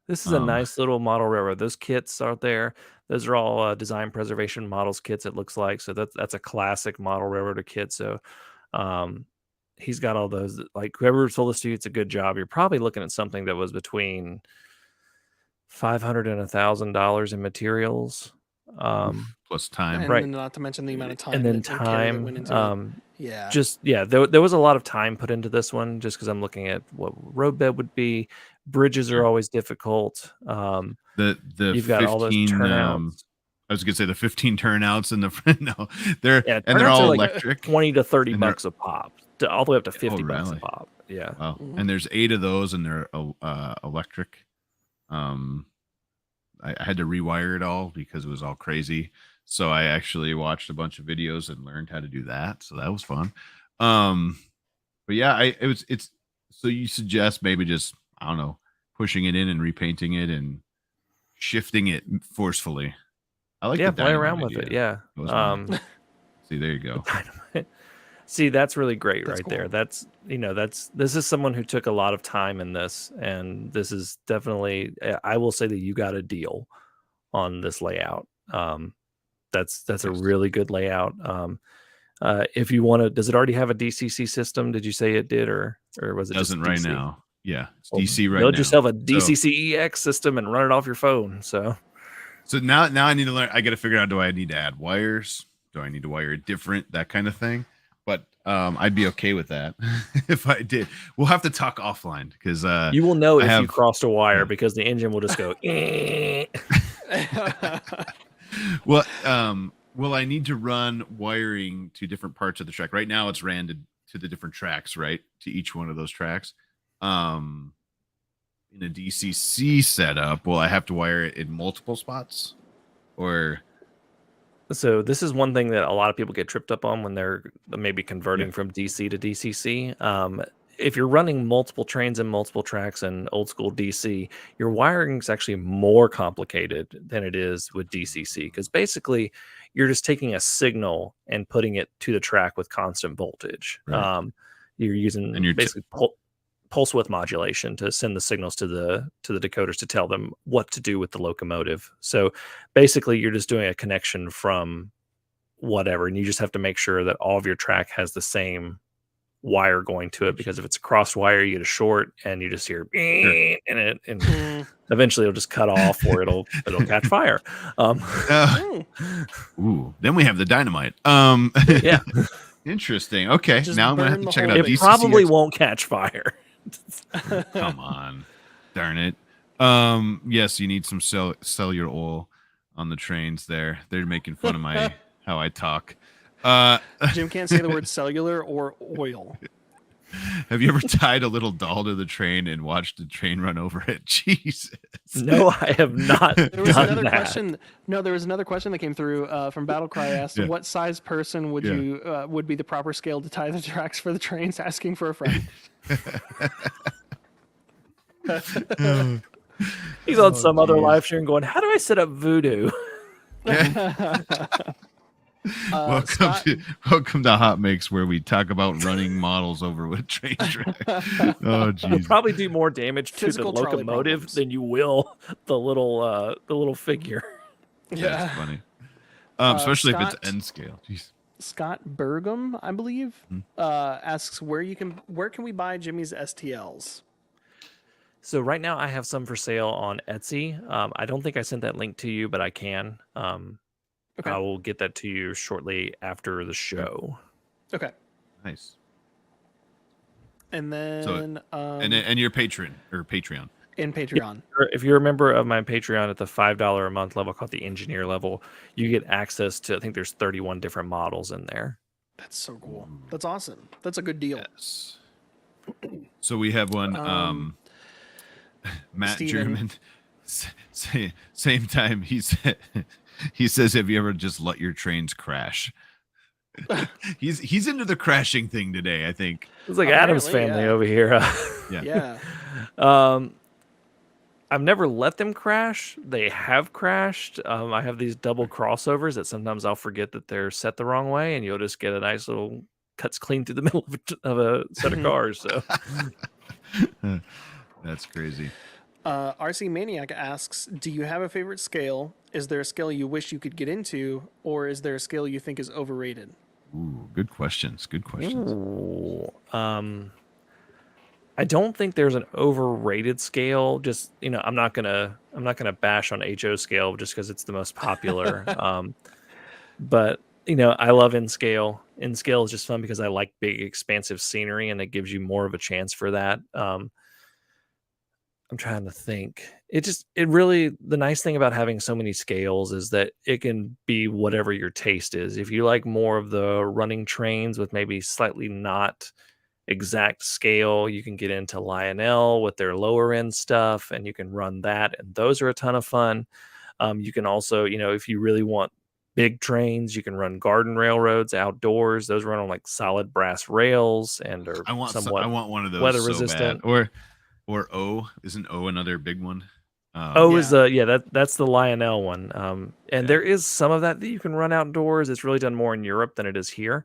This is a nice little model railroad. Those kits out there, those are all design preservation models kits, it looks like. So that's a classic model railroader kit. So he's got all those. Like whoever sold this to you, it's a good job. You're probably looking at something that was between $500 and $1,000 in materials. Plus time. And Right. then not to mention the amount of time And then that care that went time. into it. There was a lot of time put into this one just because I'm looking at what roadbed would be. Bridges are always difficult. The You've got all those 15 turnouts. I was gonna say the 15 turnouts in the front. No, they're Yeah, and they're turnouts are all like electric. 20 to 30 And they're- bucks a pop, all the way up to 50 bucks a really? pop. Yeah. Wow. Mhm. And there's 8 of those, and they're electric. I had to rewire it all because it was all crazy. So I actually watched a bunch of videos and learned how to do that. So that was fun. But yeah, it's so you suggest maybe just, I don't know, pushing it in and repainting it and shifting it forcefully. I like Yeah, the play dynamite around with it. idea. Yeah. That was mine. See, there you go. Dynamite. See, that's really great That's right there. cool. This is someone who took a lot of time in this, and this is definitely, I will say that you got a deal on this layout. That's a really good layout. If you want to, does it already have a DCC system? Did you say it did, or was it Doesn't just right DC? now. Yeah, it's Well, DC right build now. yourself a DCC EX system and run it off your phone. So now I need to learn. I got to figure out, do I need to add wires? Do I need to wire it different? That kind of thing. But I'd be okay with that if I did. We'll have to talk offline because you will know I if you have- crossed a wire yeah. because the engine will just go. well, I need to run wiring to different parts of the track. Right now, it's ran to the different tracks, right? To each one of those tracks. In a DCC setup, will I have to wire it in multiple spots, or? So this is one thing that a lot of people get tripped up on when they're maybe converting from DC to DCC. If you're running multiple trains and multiple tracks in old school DC, your wiring is actually more complicated than it is with DCC, because basically you're just taking a signal and putting it to the track with constant voltage. Right. You're using And you're basically pulse width modulation to send the signals to the decoders to tell them what to do with the locomotive. So basically you're just doing a connection from whatever, and you just have to make sure that all of your track has the same wire going to it, because if it's a crossed wire, you get a short and you just hear and eventually it'll just cut off, or it'll catch fire. Ooh, then we have the dynamite. Yeah. Interesting. Okay, Just now I'm gonna have burn to the check it whole out. thing. It DCC probably won't catch fire. Come on, darn it. Yes, you need some cellular oil on the trains. They're making fun of my how I talk. Jim can't say the word cellular or oil. Have you ever tied a little doll to the train and watched the train run over it? Jesus. No, I have not There was done another that. question. No, there was another question that came through from Battlecry. Asked, Yeah. "What size person would you would be the proper scale to tie the tracks for the trains?" Asking for a friend. He's on some other geez. live stream going, "How do I set up Voodoo?" Welcome Scott- to HotMakes, where we talk about running models over with train track. Oh, You'll jeez. probably do more damage to the Physical trolley locomotive problems. than you will the little figure. That's funny. Especially if Scott- it's N scale. Jeez. Scott Burgum, I believe, Hmm. asks where can we buy Jimmy's STLs? So right now I have some for sale on Etsy. I don't think I sent that link to you, but I can. Okay. I will get that to you shortly after the show. Okay. Nice. And then And your patron or Patreon. in Patreon. If you're a member of my Patreon at the $5 a month level, called the engineer level, you get access to, I think there's 31 different models in there. That's so cool. That's awesome. That's a good deal. Yes. So we have one. Matt Steven. German. Same time he says, "Have you ever just let your trains crash?" he's into the crashing thing today, I think. It's like Apparently, Adam's family yeah. over here. Yeah. Yeah. I've never let them crash. They have crashed. I have these double crossovers that sometimes I'll forget that they're set the wrong way, and you'll just get a nice little cuts clean through the middle of a set of cars. So That's crazy. RC Maniac asks, do you have a favorite scale? Is there a scale you wish you could get into, or is there a scale you think is overrated? Ooh, good questions. Good questions. Ooh, I don't think there's an overrated scale. Just I'm not gonna bash on HO scale just because it's the most popular. But I love N scale. N scale is just fun because I like big, expansive scenery, and it gives you more of a chance for that. I'm trying to think. The nice thing about having so many scales is that it can be whatever your taste is. If you like more of the running trains with maybe slightly not exact scale, you can get into Lionel with their lower end stuff, and you can run that, and those are a ton of fun. You can also, if you really want big trains, you can run garden railroads outdoors. Those run on like solid brass rails and are I want somewhat one of those weather so resistant. bad. Or O, isn't O another big one? Is that's the Lionel one. And there is some of that you can run outdoors. It's really done more in Europe than it is here.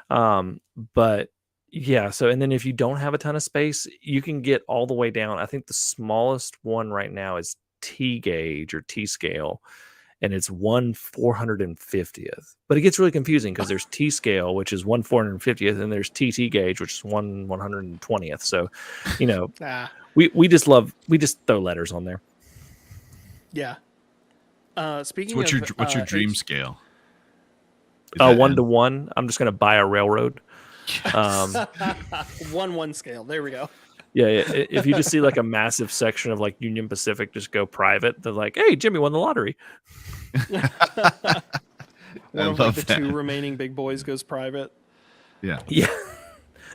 But yeah, so and then if you don't have a ton of space, you can get all the way down. I think the smallest one right now is T gauge or T scale, and it's 1/450th. But it gets really confusing because there's T scale, which is 1/450th, and there's TT gauge, which is 1/120th. So, we just throw letters on there. Yeah. Speaking So what's of your dream scale? 1-to-1. I'm just gonna buy a railroad. 1-1 scale. There we go. Yeah. If you just see like a massive section of like Union Pacific just go private, they're like, "Hey, Jimmy won the lottery." One of like the two remaining big boys goes private. Yeah.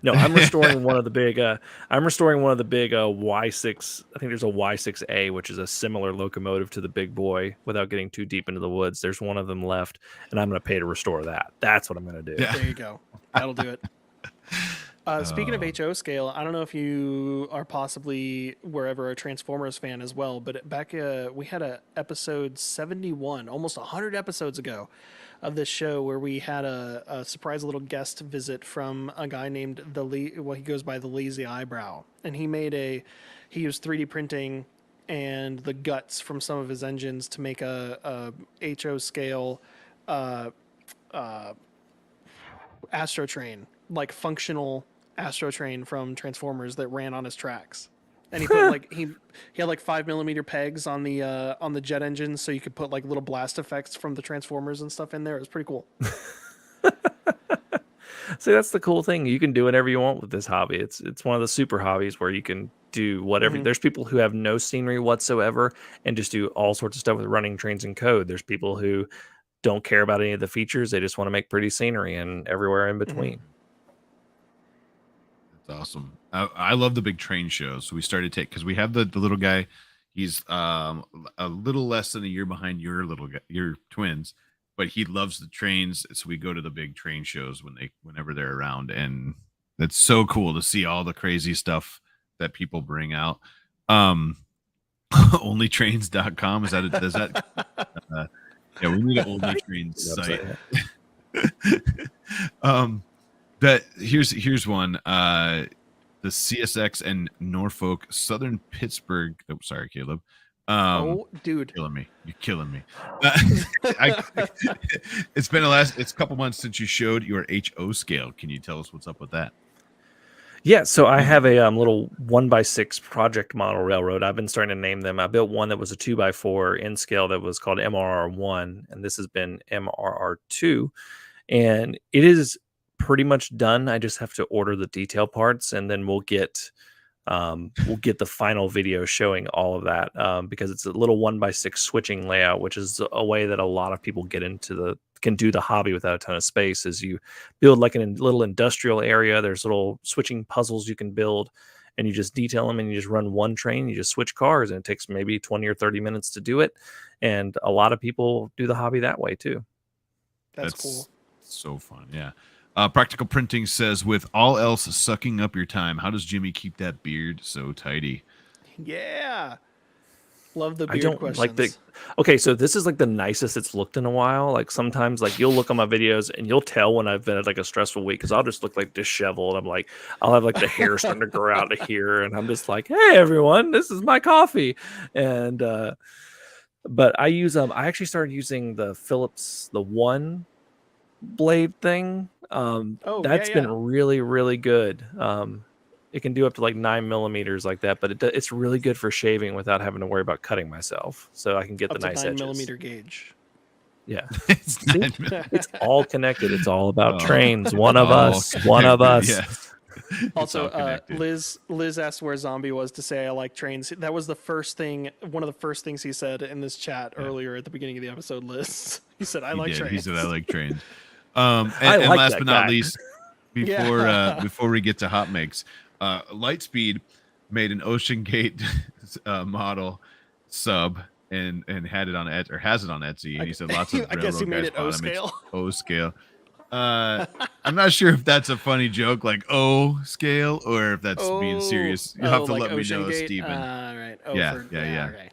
No, I'm restoring one of the big. Y6. I think there's a Y6A, which is a similar locomotive to the big boy. Without getting too deep into the woods, there's one of them left, and I'm going to pay to restore that. That's what I'm going to do. Yeah. There you go. That'll do it. Speaking of HO scale, I don't know if you are possibly wherever a Transformers fan as well, but back we had a episode 71, almost 100 episodes ago, of this show where we had a surprise little guest visit from a guy named he goes by the Lazy Eyebrow, and he used 3D printing and the guts from some of his engines to make a HO scale Astro Train, like functional Astro Train from Transformers that ran on his tracks. And he put he had like 5mm pegs on the jet engine, so you could put like little blast effects from the Transformers and stuff in there. It was pretty cool. See, that's the cool thing. You can do whatever you want with this hobby. It's one of the super hobbies where you can do whatever. There's people who have no scenery whatsoever and just do all sorts of stuff with running trains and code. There's people who don't care about any of the features. They just want to make pretty scenery and everywhere in between. That's awesome. I love the big train shows. So we started because we have the little guy. He's a little less than a year behind your twins, but he loves the trains. So we go to the big train shows whenever they're around, and it's so cool to see all the crazy stuff that people bring out. Onlytrains.com is that yeah, we need an OnlyTrains site. Here's one. The CSX and Norfolk Southern Pittsburgh. Oh, sorry, Caleb. Dude, you're killing me. It's been it's a couple months since you showed your HO scale. Can you tell us what's up with that? Yeah, so I have a little 1x6 project model railroad. I've been starting to name them. I built one that was a 2x4 in scale that was called MRR1, and this has been MRR2, and it is pretty much done. I just have to order the detail parts, and then we'll get the final video showing all of that, because it's a little 1x6 switching layout, which is a way that a lot of people can do the hobby without a ton of space. Is you build like a little industrial area. There's little switching puzzles you can build, and you just detail them, and you just run one train. You just switch cars, and it takes maybe 20 or 30 minutes to do it. And a lot of people do the hobby that way too. That's cool. So fun. Yeah. Practical Printing says, with all else sucking up your time, how does Jimmy keep that beard so tidy? Yeah. Love the beard I don't questions. Okay, so this is like the nicest it's looked in a while. Like sometimes like you'll look on my videos and you'll tell when I've been at like a stressful week, because I'll just look like disheveled. I'll have like the hair starting to grow out of here, and I'm just like, hey everyone, this is my coffee. And but I actually started using the Philips, the one blade thing. That's been really, really good. It can do up to like 9 millimeters like that, but it's really good for shaving without having to worry about cutting myself. So I can get up the nice 9 edges. millimeter gauge. Yeah. It's all connected. It's all about trains. One of us. Yes. Also, Liz asked where Zombie was to say I like trains. That was one of the first things he said in this chat earlier at the beginning of the episode, Liz. He said, I like trains. He said, I like trains. And last but not least, before we get to HotMakes, Lightspeed made an Ocean Gate model sub and had it on Etsy, or has it on Etsy, and he said lots of I guess he made it O scale. O scale. I'm not sure if that's a funny joke, like O scale, or if that's being serious. You'll have to let me know, Gate? Steven. Right. Yeah. Right.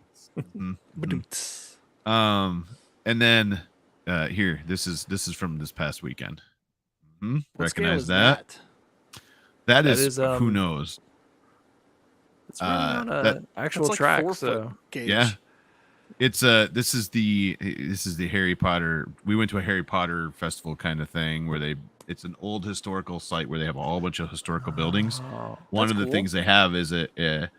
And then here, this is from this past weekend. Recognize that? That is who knows. It's running on an actual like track. 4 So foot gauge. Yeah, it's this is the Harry Potter. We went to a Harry Potter festival kind of thing where it's an old historical site where they have a whole bunch of historical buildings. One of the things they have is a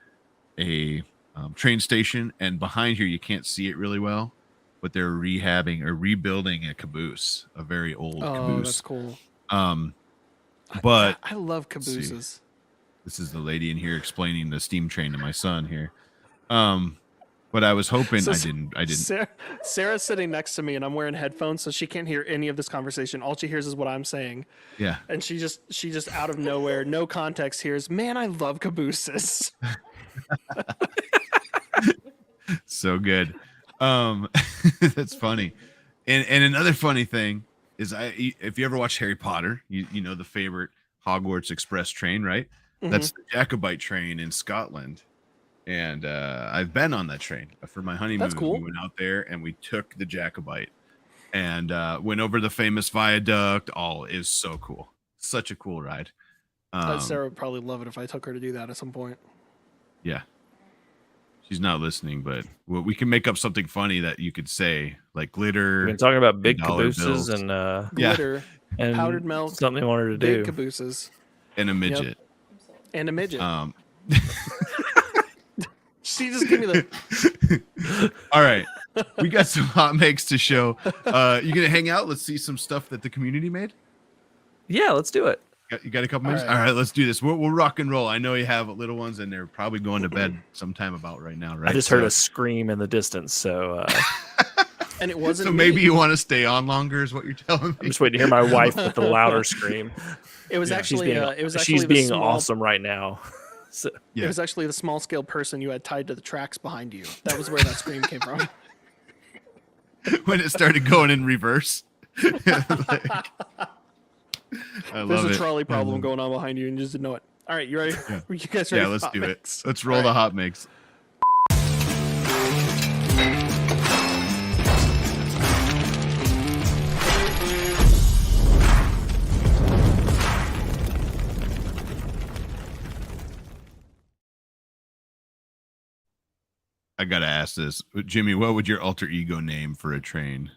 train station, and behind here you can't see it really well, but they're rehabbing or rebuilding a caboose, a very old caboose. That's cool. But I love cabooses. This is the lady in here explaining the steam train to my son here. But I was hoping I didn't. Sarah's sitting next to me, and I'm wearing headphones, so she can't hear any of this conversation. All she hears is what I'm saying. Yeah. And she just out of nowhere, no context, hears, "Man, I love cabooses." So good. That's funny. And another funny thing is, if you ever watch Harry Potter, you know the favorite Hogwarts Express train, right? Mm-hmm. That's the Jacobite train in Scotland. And I've been on that train for my honeymoon. That's cool. We went out there and we took the Jacobite and went over the famous viaduct. All is so cool. Such a cool ride. Sarah would probably love it if I took her to do that at some point. Yeah. She's not listening, but we can make up something funny that you could say, like glitter. We've been talking about big cabooses bills. and glitter, and powdered milk, something they wanted to big do. Cabooses. And a midget. Yep. And a midget. She just gave me the. All right. We got some hot makes to show. You gonna hang out? Let's see some stuff that the community made. Yeah, let's do it. You got a couple minutes? right. All right, let's do this. We'll rock and roll. I know you have little ones, and they're probably going to bed sometime about right now, right? I just heard a scream in the distance, so And it wasn't So me. maybe you want to stay on longer, is what you're telling me. I'm just waiting to hear my wife with the louder scream. It was Yeah. actually She's the being small, awesome right now. So, Yeah. It was actually the small scale person you had tied to the tracks behind you. That was where that scream came from. When it started going in reverse. I There's love a it. trolley problem going on behind you and you just didn't know it. All right, you ready? Yeah. You guys ready? Yeah, for let's hot do it. mix? Let's roll All the right. hot mix. I gotta ask this, Jimmy. What would your alter ego name for a train?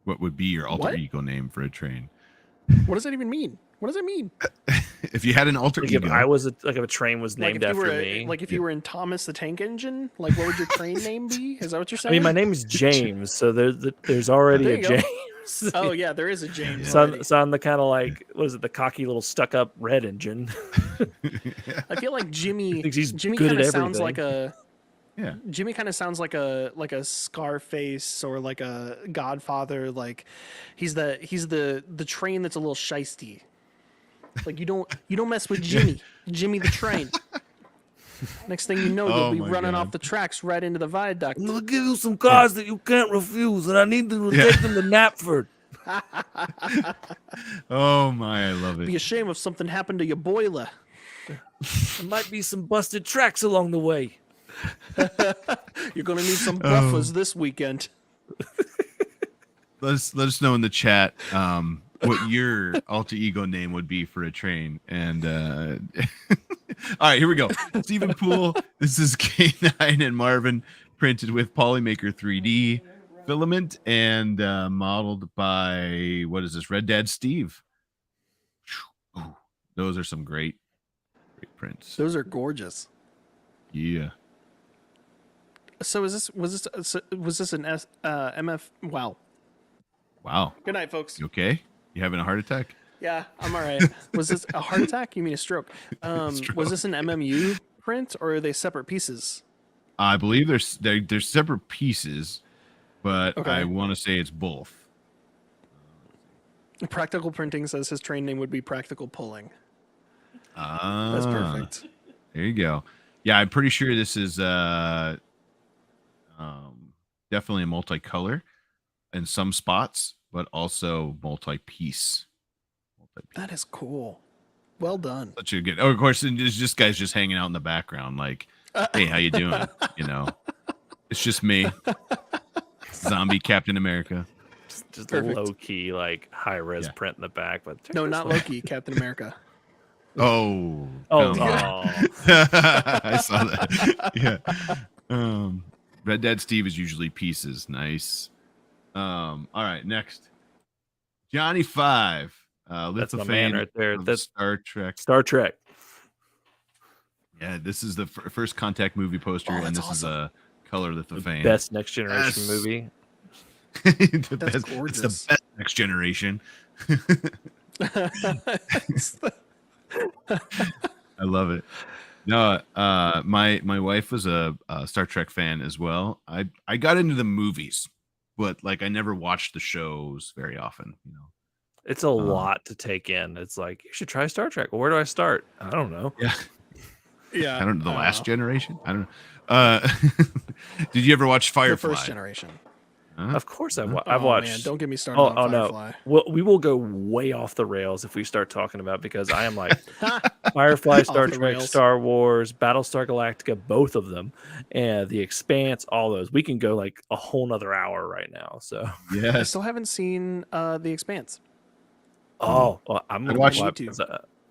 What would be your alter What? ego name for a train? What does that even mean? What does that mean? If you had an alter like ego, if I was if a train was Like named if you after were me. like if you were in Thomas the Tank Engine, like what would your train name be? Is that what you're I saying? mean, my name is James, so there's already There a you go. James. Oh yeah, there is a James. So already. I'm the kind of like, what is it, the cocky little stuck-up red engine. I feel like Jimmy. thinks he's Jimmy good kind at of sounds like everything. yeah, Jimmy kind of sounds like a Scarface or like a Godfather. Like he's the train that's a little shisty. Like you don't mess with Jimmy. Jimmy the train. Next thing you know, Oh you'll be my running God. off the tracks right into the viaduct. I'm gonna give you some cars that you can't refuse, and I need to Yeah. take them to Knapford. oh my, I love Be it. a shame if something happened to your boiler. There might be some busted tracks along the way. You're gonna need some Oh. buffers this weekend. Let us know in the chat what your alter ego name would be for a train. And all right, here we go. Stephen Poole. This is K9 and Marvin, printed with Polymaker 3D filament and modeled by, what is this, Red Dad Steve. Ooh, those are some great prints. Those are gorgeous. Yeah. So was this an MF? Wow. Wow. Good night, folks. You okay? You having a heart attack? Yeah, I'm all right. Was this a heart attack? You mean a stroke? Was this an MMU print or are they separate pieces? I believe they're separate pieces, but Okay. I want to say it's both. Practical Printing says his train name would be Practical Pulling. Ah, That's perfect. There you go. Yeah, I'm pretty sure this is definitely a multicolor in some spots, but also multi-piece. That is cool. Well done. Such a good. Oh, of course, and it's just guys just hanging out in the background, like, "Hey, how you doing?" You know, it's just me, zombie Captain America. Just Perfect. low key, like high res Yeah. print in the back. But check No, this not one. Loki, Captain America. Oh, Oh, come no. on. I saw that. Yeah. Red Dead Steve is usually pieces. Nice. All right, next. Johnny Five. That's my Lithofan man right there. of That's Star Trek. Star Trek. Yeah, this is the first Contact movie poster, Oh, and that's this is a color The Lithofan. best Next Generation Yes. movie. The That's best, gorgeous. It's the best Next Generation. I love it. No, my wife was a Star Trek fan as well. I got into the movies, but like I never watched the shows very often. You know. It's a lot to take in. It's like, you should try Star Trek. Well, where do I start? I don't know. Yeah. Yeah. I don't know. The Last Generation. I don't know. Did you ever watch The Firefly? first generation. Huh? Of course I've Oh, watched. man, don't get me started on Firefly. no. Well, we will go way off the rails if we start talking about, because I am like Firefly, Star Off the Trek, rails. Star Wars, Battlestar Galactica, both of them, and The Expanse, all those. We can go like a whole nother hour right now. So, I Yes. still haven't seen The Expanse. well, I'm gonna watched watch. it.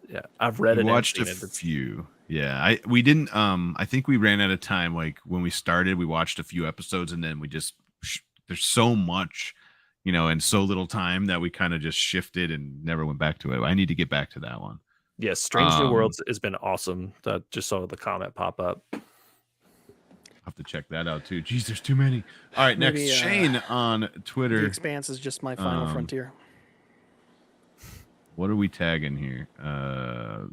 Yeah, I've read We it. watched and a seen it. It's- few. Yeah, we didn't. I think we ran out of time. Like when we started, we watched a few episodes, and then we just there's so much, you know, and so little time that we kind of just shifted and never went back to it. I need to get back to that one. Yes, Strange New Um, Worlds has been awesome. I just saw the comment pop up. I'll have to check that out too. Jeez, there's too many. All right, next Maybe, Shane on The Twitter. Expanse is just my final Um, frontier. What are we tagging here?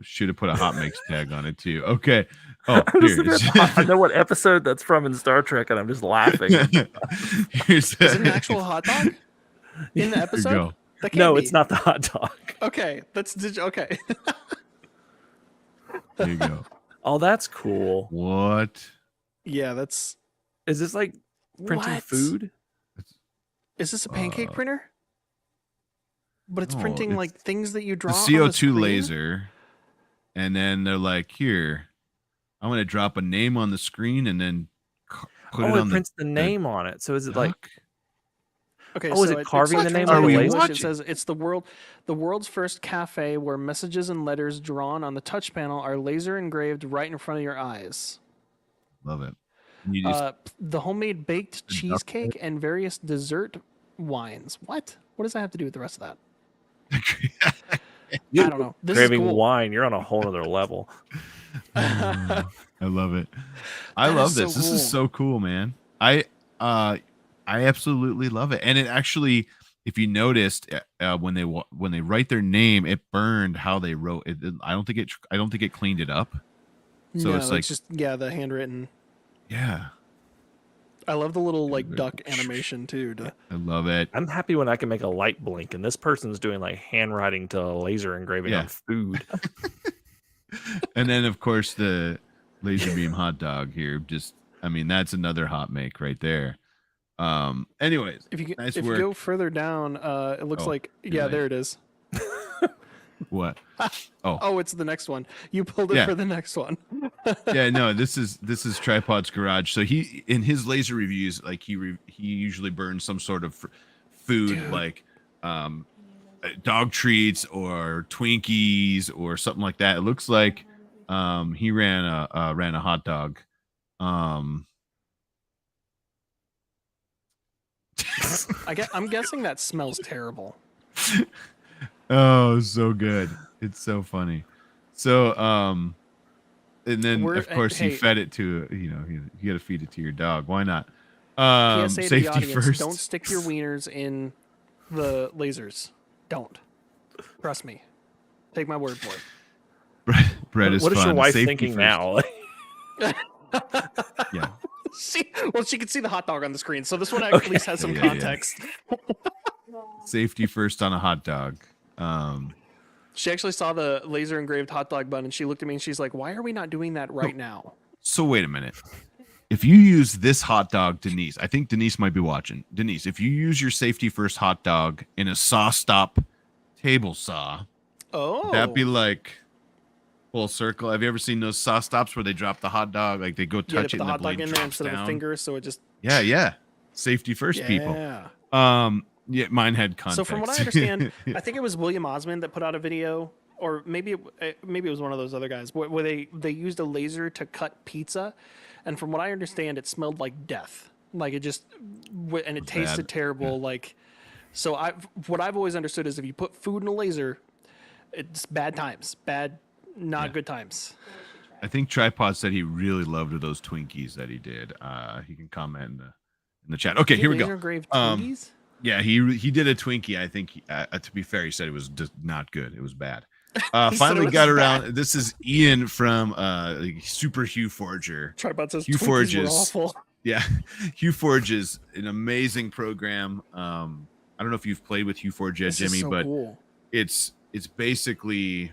Should have put a HotMakes tag on it too. Okay. Oh, I'm just here. looking at I know what episode that's from in Star Trek, and I'm just laughing. Here's Is it an actual hot dog in the Here episode? you go. That can't No, be. it's not the hot dog. Okay, okay. There you go. Oh, that's cool. What? Yeah, that's. Is this like printing What? food? Is this a pancake printer? But it's no, printing it's like things that you The draw. on CO2 screen? laser, and then they're like, "Here, I'm gonna drop a name on the screen, and then put it Oh, on it prints the name on it. So is it like? duck." Okay, Oh, is so it carving it's the name translated on the in laser? English. It says it's the world's first cafe where messages and letters drawn on the touch panel are laser engraved right in front of your eyes. Love it. You just, The homemade baked The duck cheesecake and various dessert wines. What? What does that have to do with the rest of that? I don't know. This Craving is cool. wine, you're on a whole other level. I love it. I That love is so this. This cool. is so cool, man. I absolutely love it. And it actually, if you noticed, when they write their name, it burned how they wrote it. I don't think it cleaned it up. So no, it's like, just the handwritten. yeah, I love the little like Very duck animation too. I love it. I'm happy when I can make a light blink, and this person's doing like handwriting to laser engraving Yeah. on food. And then of course the laser beam hot dog here. Just, I mean, that's another hot make right there. Anyways, If you nice if work. you go further down, it looks Oh, like you're right. there it is. What? Oh, it's the next one. You pulled it Yeah. for the next one. Yeah, no, this is Tripod's garage. So he, in his laser reviews, like he usually burns some sort of food, Dude. like dog treats or Twinkies or something like that. It looks like he ran a hot dog. I'm guessing that smells terrible. Oh, so good. It's so funny. So and then We're- of course he hey. fed it to, you got to feed it to your dog. Why not? PSA to the Safety audience: first. don't stick your wieners in the lasers. Don't. Trust me. Take my word for it. Bread is What is fun. your wife Safety thinking first. now? Yeah. She can see the hot dog on the screen, so this one at least has some Yeah, yeah. context. Safety first on a hot dog. She actually saw the laser engraved hot dog bun, and she looked at me and she's like, "Why are we not doing that right now?" So wait a minute. If you use this hot dog, Denise, I think Denise might be watching. Denise, if you use your safety first hot dog in a saw stop table saw, Oh, that'd be like full circle. Have you ever seen those saw stops where they drop the hot dog, like they go yeah, they touch put it the and the hot dog blade in there drops instead of a down? finger, so it just Yeah. Safety first, people. yeah. Yeah, mine had context. So from what I understand, I think it was William Osmond that put out a video, or maybe it was one of those other guys, where they used a laser to cut pizza, and from what I understand, it smelled like death. Like it just, and it tasted bad. terrible. Like, so what I've always understood is if you put food in a laser, it's bad times, not good times. I think Tripod said he really loved those Twinkies that he did. He can comment in the chat. Okay, here we Laser go. engraved Um, Twinkies? Yeah, he did a Twinkie. I think, to be fair, he said it was just not good. It was bad. He said Finally it was got bad. around. This is Ian from Super Hugh Forger. Tripod says Hugh Twinkies were Forges. awful. Yeah, Hugh Forge is an amazing program. I don't know if you've played with Hugh Forge yet, This is Jimmy, so but cool. it's basically,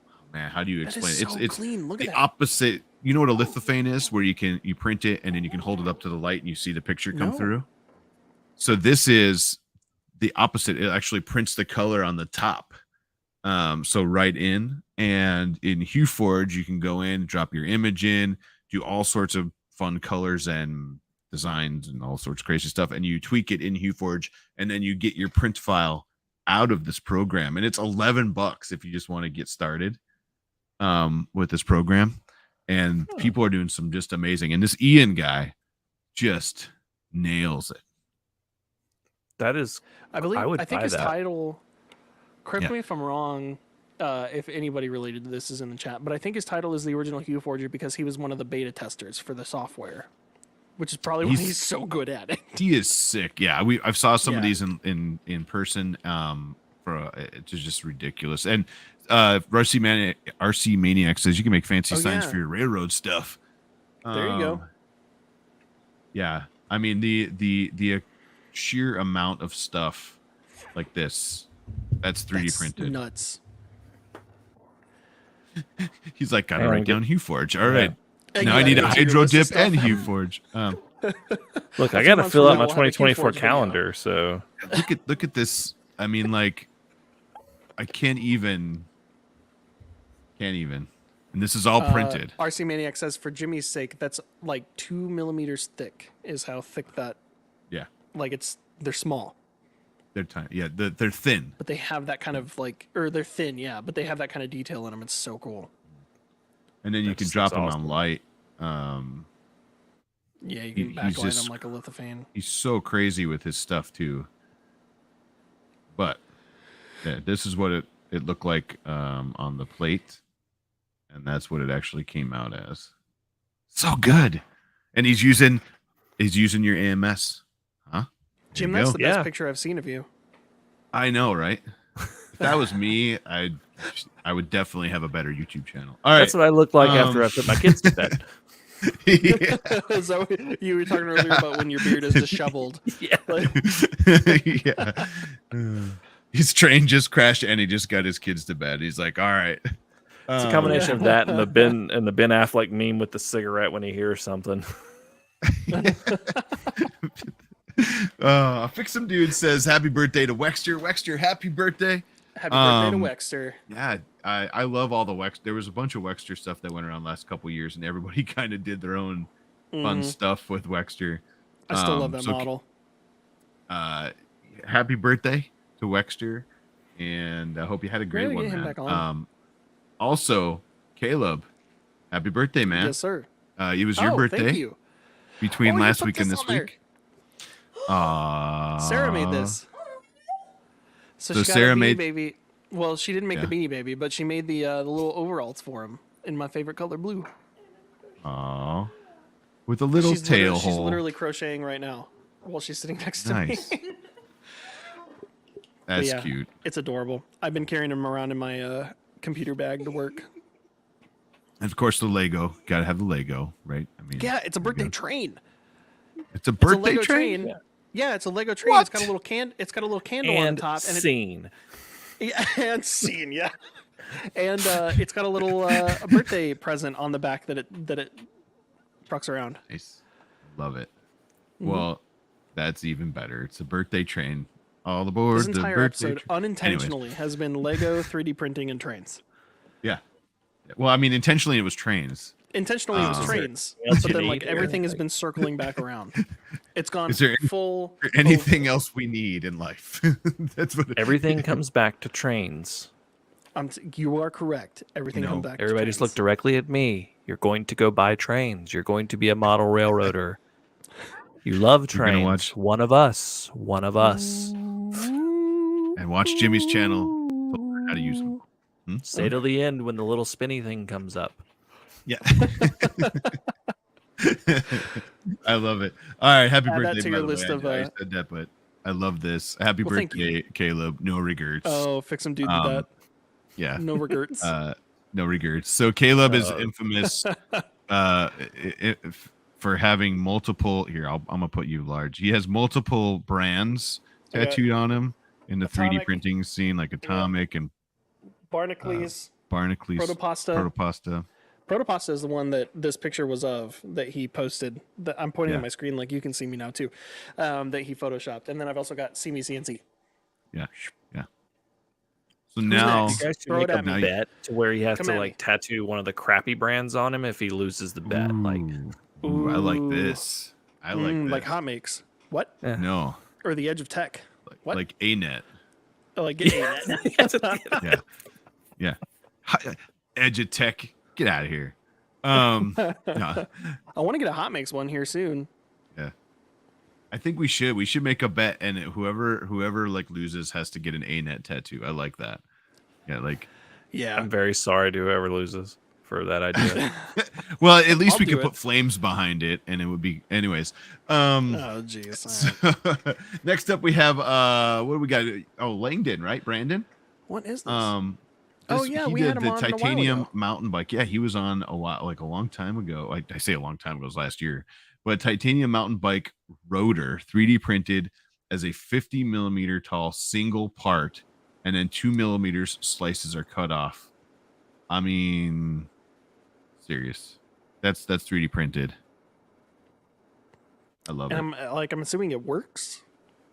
oh, man, how do you That explain is it? so It's clean. Look at the that. opposite. You know what a lithophane is, where you print it and then you can hold it up to the light and you see the picture come No. through. So this is the opposite. It actually prints the color on the top. So right in, and in Hugh Forge, you can go in, drop your image in, do all sorts of fun colors and designs and all sorts of crazy stuff, and you tweak it in Hugh Forge, and then you get your print file out of this program, and it's $11 if you just want to get started with this program. And people are doing some just amazing, and this Ian guy just nails it. That is, I believe. I would I think buy his that. title. Correct Yeah. me if I'm wrong. If anybody related to this is in the chat, but I think his title is the original Hugh Forger because he was one of the beta testers for the software, which is probably why He's- he's so good at it. He is sick. Yeah, I've saw some of Yeah. these in person from bro, it's just ridiculous. And RC Maniac says you can make fancy signs for your railroad stuff. There you go. Yeah, I mean the sheer amount of stuff like this that's 3D printed. Nuts. He's like, gotta write down HueForge. All right. Yeah. Now I need a hydro dip and HueForge. Look, I gotta fill out my 2024 calendar. So look at this. I mean, like, I can't even. And this is all printed. RC Maniac says, for Jimmy's sake, that's like 2 millimeters thick. Is how thick that. Yeah. Like they're small. They're tiny. Yeah, they're thin. But they have that kind of or they're thin, yeah. But they have that kind of detail in them. It's so cool. And then you can drop them on light. Yeah, you can backlight them like a lithophane. He's so crazy with his stuff too. But yeah, this is what it looked like on the plate, and that's what it actually came out as. So good. And he's using your AMS, huh? Jim, that's the best picture I've seen of you. I know, right? If that was me, I would definitely have a better YouTube channel. All right. that's what I look like after I put my kids to bed. So you were talking earlier about when your beard is disheveled. Yeah. Yeah. His train just crashed and he just got his kids to bed. He's like, all right. It's a combination of that and the Ben Affleck meme with the cigarette when he hears something. Fix Some Dude says happy birthday to Wexter. Wexter, happy birthday. Happy birthday to Wexter. Yeah, I love all the Wexter. There was a bunch of Wexter stuff that went around last couple years, and everybody kind of did their own fun stuff with Wexter. I still love that model. Happy birthday to Wexter, and I hope you had a great one, man. Also, Caleb, happy birthday, man. Yes, sir. It was your birthday. Thank you. Between last week and this week. Sarah made this. So she got Sarah a Beanie made Baby. Well, she didn't make the Beanie Baby, but she made the little overalls for him in my favorite color, blue. Aww. With a little tail hole. She's literally crocheting right now while she's sitting next to me. That's cute. It's adorable. I've been carrying him around in my computer bag to work. And of course, the Lego. Gotta have the Lego, right? I mean, yeah, it's a birthday train. It's a birthday Lego train. Yeah, it's a Lego train. What? It's got a little candle on the top, and scene. And scene, yeah. And it's got a little a birthday present on the back that it trucks around. Nice, love it. Well, that's even better. It's a birthday train. All aboard this entire the birthday episode unintentionally has been Lego 3D printing and trains. Yeah. Well, I mean, intentionally it was trains. Intentionally it was trains, but then like everything has been circling back around. It's gone full. Is there anything else we need in life? That's what everything comes back to trains. You are correct. Everything comes back. Everybody just look directly at me. You're going to go buy trains. You're going to be a model railroader. You love trains. Watch one of us. One of us. And watch Jimmy's channel to learn how to use them. Stay till the end when the little spinny thing comes up. Yeah. I love it. All right. Happy birthday. That to your list of, I said that, but I love this. Happy birthday, Caleb. No regrets. Oh, Fix Some Dude did that. Yeah. No regrets. No regrets. So Caleb is infamous for having multiple. Here, I'm gonna put you large. He has multiple brands tattooed on him in the 3D printing scene, like Atomic and Barnacles. Protopasta. Protopasta is the one that this picture was of that he posted. That I'm pointing at my screen, like you can see me now too. That he photoshopped, and then I've also got See Me CNC. Yeah. So now you guys should make a bet to where he has to like tattoo one of the crappy brands on him if he loses the bet. Ooh, I like this. I like this. Like HotMakes. What? Yeah. No. Or the Edge of Tech. What? Like A-Net. Oh, like A-Net. Yeah. Edge of Tech. Get out of here. No. I want to get a HotMakes one here soon. Yeah. I think we should. We should make a bet, and whoever like loses has to get an A-Net tattoo. I like that. Yeah, like. Yeah. I'm very sorry to whoever loses. for that idea. Well, at least I'll we do could it. put flames behind it, and it would be. Anyways, Oh, jeez. so, next up we have what do we got? Oh, Langdon, right? Brandon. What is this? This, Oh, yeah, he we had did him the on a while titanium ago. mountain bike. Yeah, he was on a lot, like a long time ago. Like I say, a long time ago, it was last year. But titanium mountain bike rotor, 3D printed as a 50 millimeter tall single part, and then 2 millimeters slices are cut off. I mean, serious. That's 3D printed. I love it. And I'm assuming it works.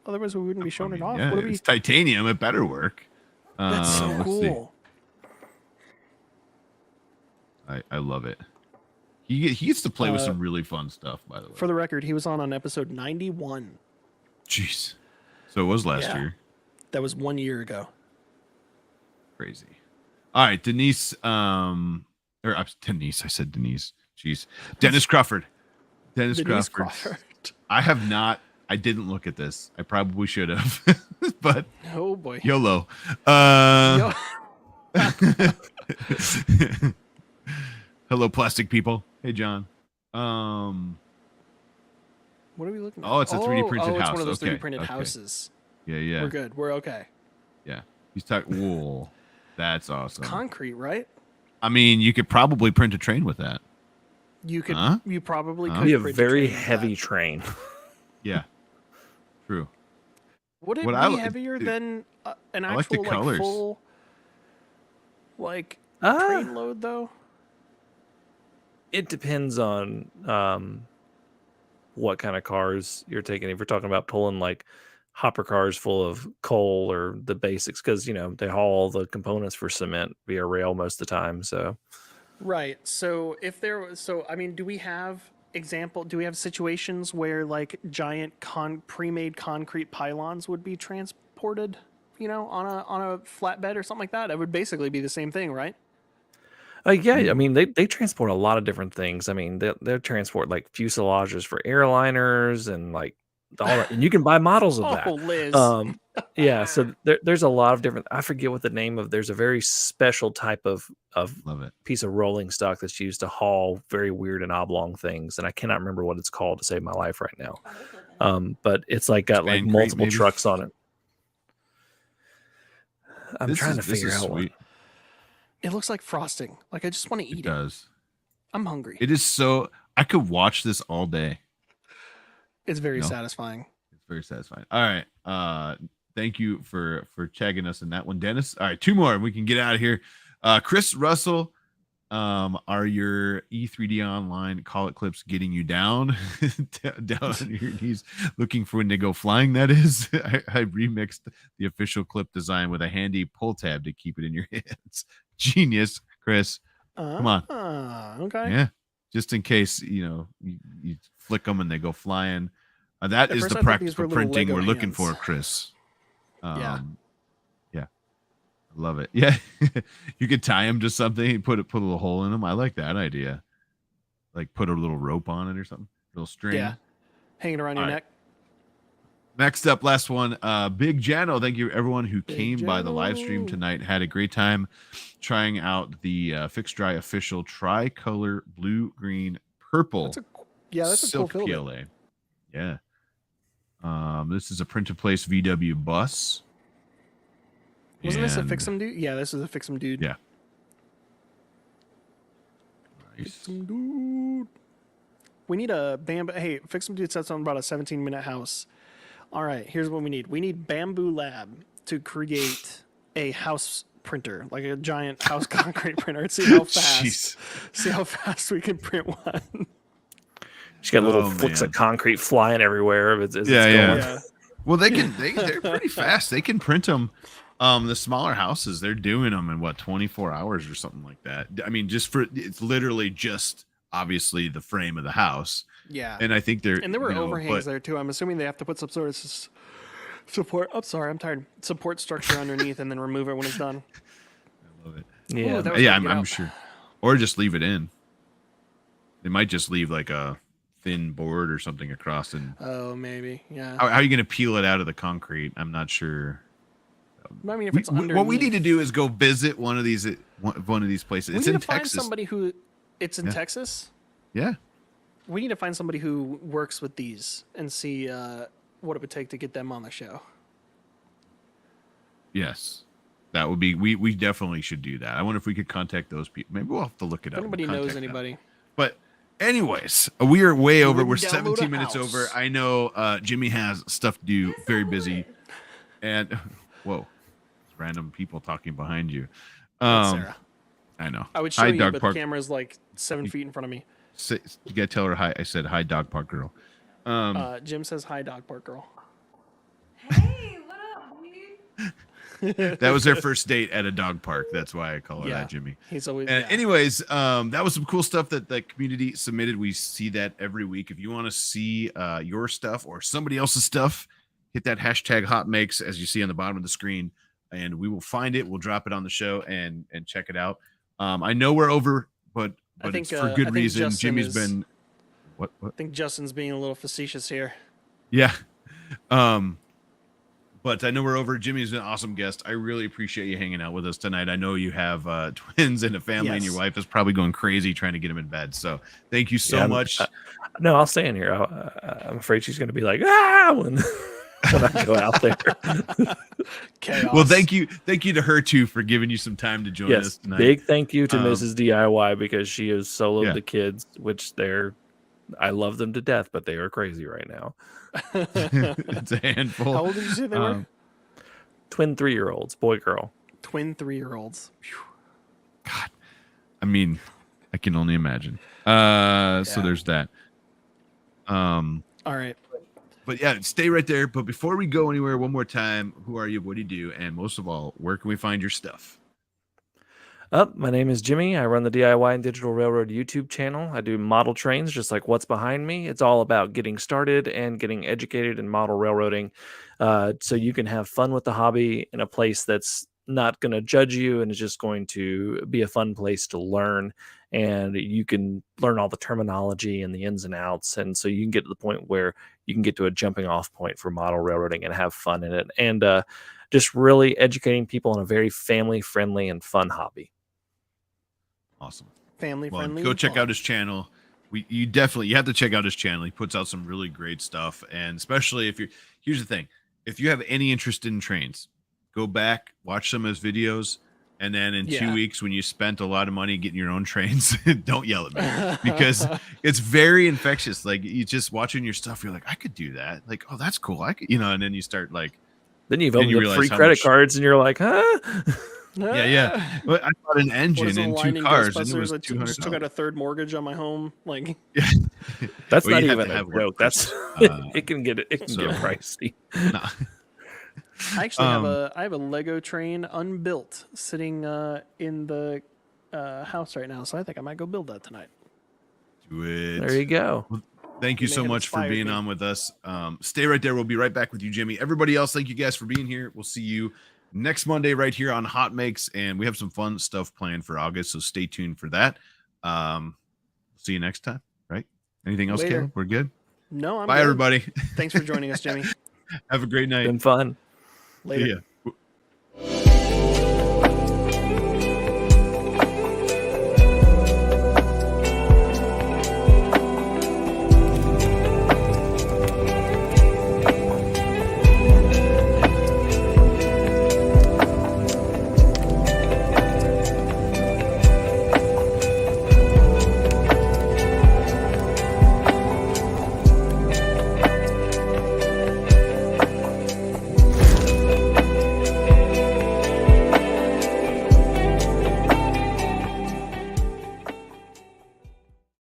Otherwise, we wouldn't be showing it off. Yeah, What do we? it's titanium. It better work. That's so let's see. cool. I love it. He gets to play with some really fun stuff, by the way. For the record, he was on episode 91. Jeez. So it was last Yeah. year. That was 1 year ago. Crazy. All right, Denise. Denise. I said Denise. Jeez. Dennis Crawford. Dennis Crawford. I have not. I didn't look at this. I probably should have, but Oh boy. YOLO. Yo. Hello, plastic people. Hey, John. What are we looking at? Oh, it's a 3D printed It's house. one of those Okay, 3D printed okay. houses. Yeah. We're good. We're okay. Yeah. He's talking. Whoa, that's awesome. Concrete, right? I mean, you could probably print a train with that. You could. Huh? You probably Huh? could. Be a print very train with heavy that. train. Yeah. True. Would it What be I- heavier dude, than an I like the actual colors. full train load though? It depends on what kind of cars you're taking. If you're talking about pulling like hopper cars full of coal or the basics, because they haul all the components for cement via rail most of the time. So Right. So if there was, I mean, do we have situations where like giant pre-made concrete pylons would be transported, on a flatbed or something like that? It would basically be the same thing, right? yeah, I mean they transport a lot of different things. I mean they transport like fuselages for airliners and like all that, and you can buy models of that. Oh, Liz. Yeah, so there's a lot of different. I forget what the name of. There's a very special type of Love it. piece of rolling stock that's used to haul very weird and oblong things, and I cannot remember what it's called to save my life right now. But it's like got like Span crate, multiple maybe? trucks on it. I'm This trying to is- this figure is out what. sweet. It looks like frosting. Like I just want to It eat it. does. I'm hungry. It is so. I could watch this all day. It's very No. satisfying. It's very satisfying. All right. Thank you for tagging us in that one, Dennis. All right, 2 more and we can get out of here. Chris Russell, are your E3D online call it clips getting you down down on your knees looking for when they go flying? That is, I remixed the official clip design with a handy pull tab to keep it in your hands. Genius, Chris. Come on. Okay. Yeah, just in case you flick them and they go flying. That At is first the I thought these practical were little printing Lego we're looking hands. for, Chris. Yeah. Yeah, I love it. Yeah, you could tie them to something, put a little hole in them. I like that idea. Like put a little rope on it or something, little string. Yeah. Hanging around your All right. neck. Next up, last one. Big Jano. Thank you everyone who Big came by the live stream Jano. tonight. Had a great time trying out the Fix Dry official tricolor blue, green, purple. That's a cool silk filament. PLA. Yeah. This is a print to place VW bus. Wasn't this a And- Fix 'em dude? Yeah, this is a Fix 'em dude. Yeah. Fix Nice. 'em dude. We need a bamboo. Hey, Fix 'em dude said something about a 17-minute house. All right, here's what we need. We need Bamboo Lab to create a house printer, like a giant house concrete printer. See how fast. Jeez. See how fast we can print one. She's got little Oh, flicks man. of concrete flying everywhere as it's Yeah, going. Yeah. Well, they're pretty fast. They can print them. The smaller houses, they're doing them in 24 hours or something like that. I mean, it's literally just obviously the frame of the house. Yeah. And I think they're, And there were overhangs but- there too. I'm assuming they have to put some sort of support. I'm sorry, I'm tired. Support structure underneath and then remove it when it's done. I love it. Yeah. Ooh, that was Yeah, gonna get I'm out. sure. Or just leave it in. They might just leave like a thin board or something across. And Oh, maybe. Yeah. how are you going to peel it out of the concrete? I'm not sure. I mean, if it's underneath, what we need to do is go visit one of these places. we It's need in to find Texas. somebody who. It's in Texas. Yeah. We need to find somebody who works with these and see what it would take to get them on the show. Yes. That would be. We definitely should do that. I wonder if we could contact those people. Maybe we'll have to look it If up. anybody and knows contact them. anybody. But anyways, we are way over. wouldn't We're download 17 a minutes house. over. I know Jimmy has stuff to do. Very busy. And whoa, random people talking behind you. Sarah. I know. I would show Hi, you, dog but park. the camera's like 7 feet in front of me. You gotta tell her hi. I said hi, dog park girl. Jim says hi, dog park girl. Hey, what up, dude? That was their first date at a dog park. That's why I call her Yeah. that, Jimmy. He's always. And yeah. anyways, that was some cool stuff that the community submitted. We see that every week. If you want to see your stuff or somebody else's stuff, hit that hashtag HotMakes as you see on the bottom of the screen, and we will find it. We'll drop it on the show and check it out. I know we're over, but think, it's for I good think reason. Justin Jimmy's is- been what? I think Justin's being a little facetious here. Yeah. But I know we're over. Jimmy's an awesome guest. I really appreciate you hanging out with us tonight. I know you have twins and a family, and your Yes. wife is probably going crazy trying to get them in bed. So thank you so much. No, I'll stay in here. I'm afraid she's going to be like, when I go out there. Chaos. Well, thank you to her too for giving you some time to join us Yes, tonight. big thank you to Um, Mrs. DIY because she has soloed Yeah. the kids, which I love them to death, but they are crazy right now. It's a handful. How old did you say they were? Twin 3-year-olds, boy, girl. Twin 3-year-olds. God, I mean, I can only imagine. So there's that. All right. But yeah, stay right there. But before we go anywhere, one more time, who are you? What do you do? And most of all, where can we find your stuff? My name is Jimmy. I run the DIY and Digital Railroad YouTube channel. I do model trains, just like what's behind me. It's all about getting started and getting educated in model railroading, so you can have fun with the hobby in a place that's not going to judge you and is just going to be a fun place to learn. And you can learn all the terminology and the ins and outs. And so you can get to the point where you can get to a jumping off point for model railroading and have fun in it. And just really educating people in a very family friendly and fun hobby. Awesome. Family Well, friendly. go and check fun. out his channel. You have to check out his channel. He puts out some really great stuff, and especially here's the thing: if you have any interest in trains, go back, watch some of his videos, and then in 2 weeks, when you spent a lot of money getting your own trains, don't yell at me because it's very infectious. Like you just watching your stuff, you're like, I could do that. Like, oh, that's cool. I could, and then you start like, Then you've Then opened you up realize free how credit much- cards and you're like, huh? yeah. But I bought an What engine is the and line 2 in cars, and it Ghostbusters? was I just took out $200. a third mortgage on my home. Like, That's Well, not you have even to a have joke. That's workers. it can get so- pricey. Nah. I actually have a Lego train unbuilt sitting in the house right now. So I think I might go build that tonight. Do it. There you go. Thank you may so have much for inspired being me. on with us. Stay right there. We'll be right back with you, Jimmy. Everybody else, thank you guys for being here. We'll see you next Monday right here on HotMakes, and we have some fun stuff planned for August, so stay tuned for that. See you next time, right? Anything else, Later. Caleb? We're good? No, I'm Bye, good. everybody. Thanks for joining us, Jimmy. Have a great night. Been fun. Later. See ya.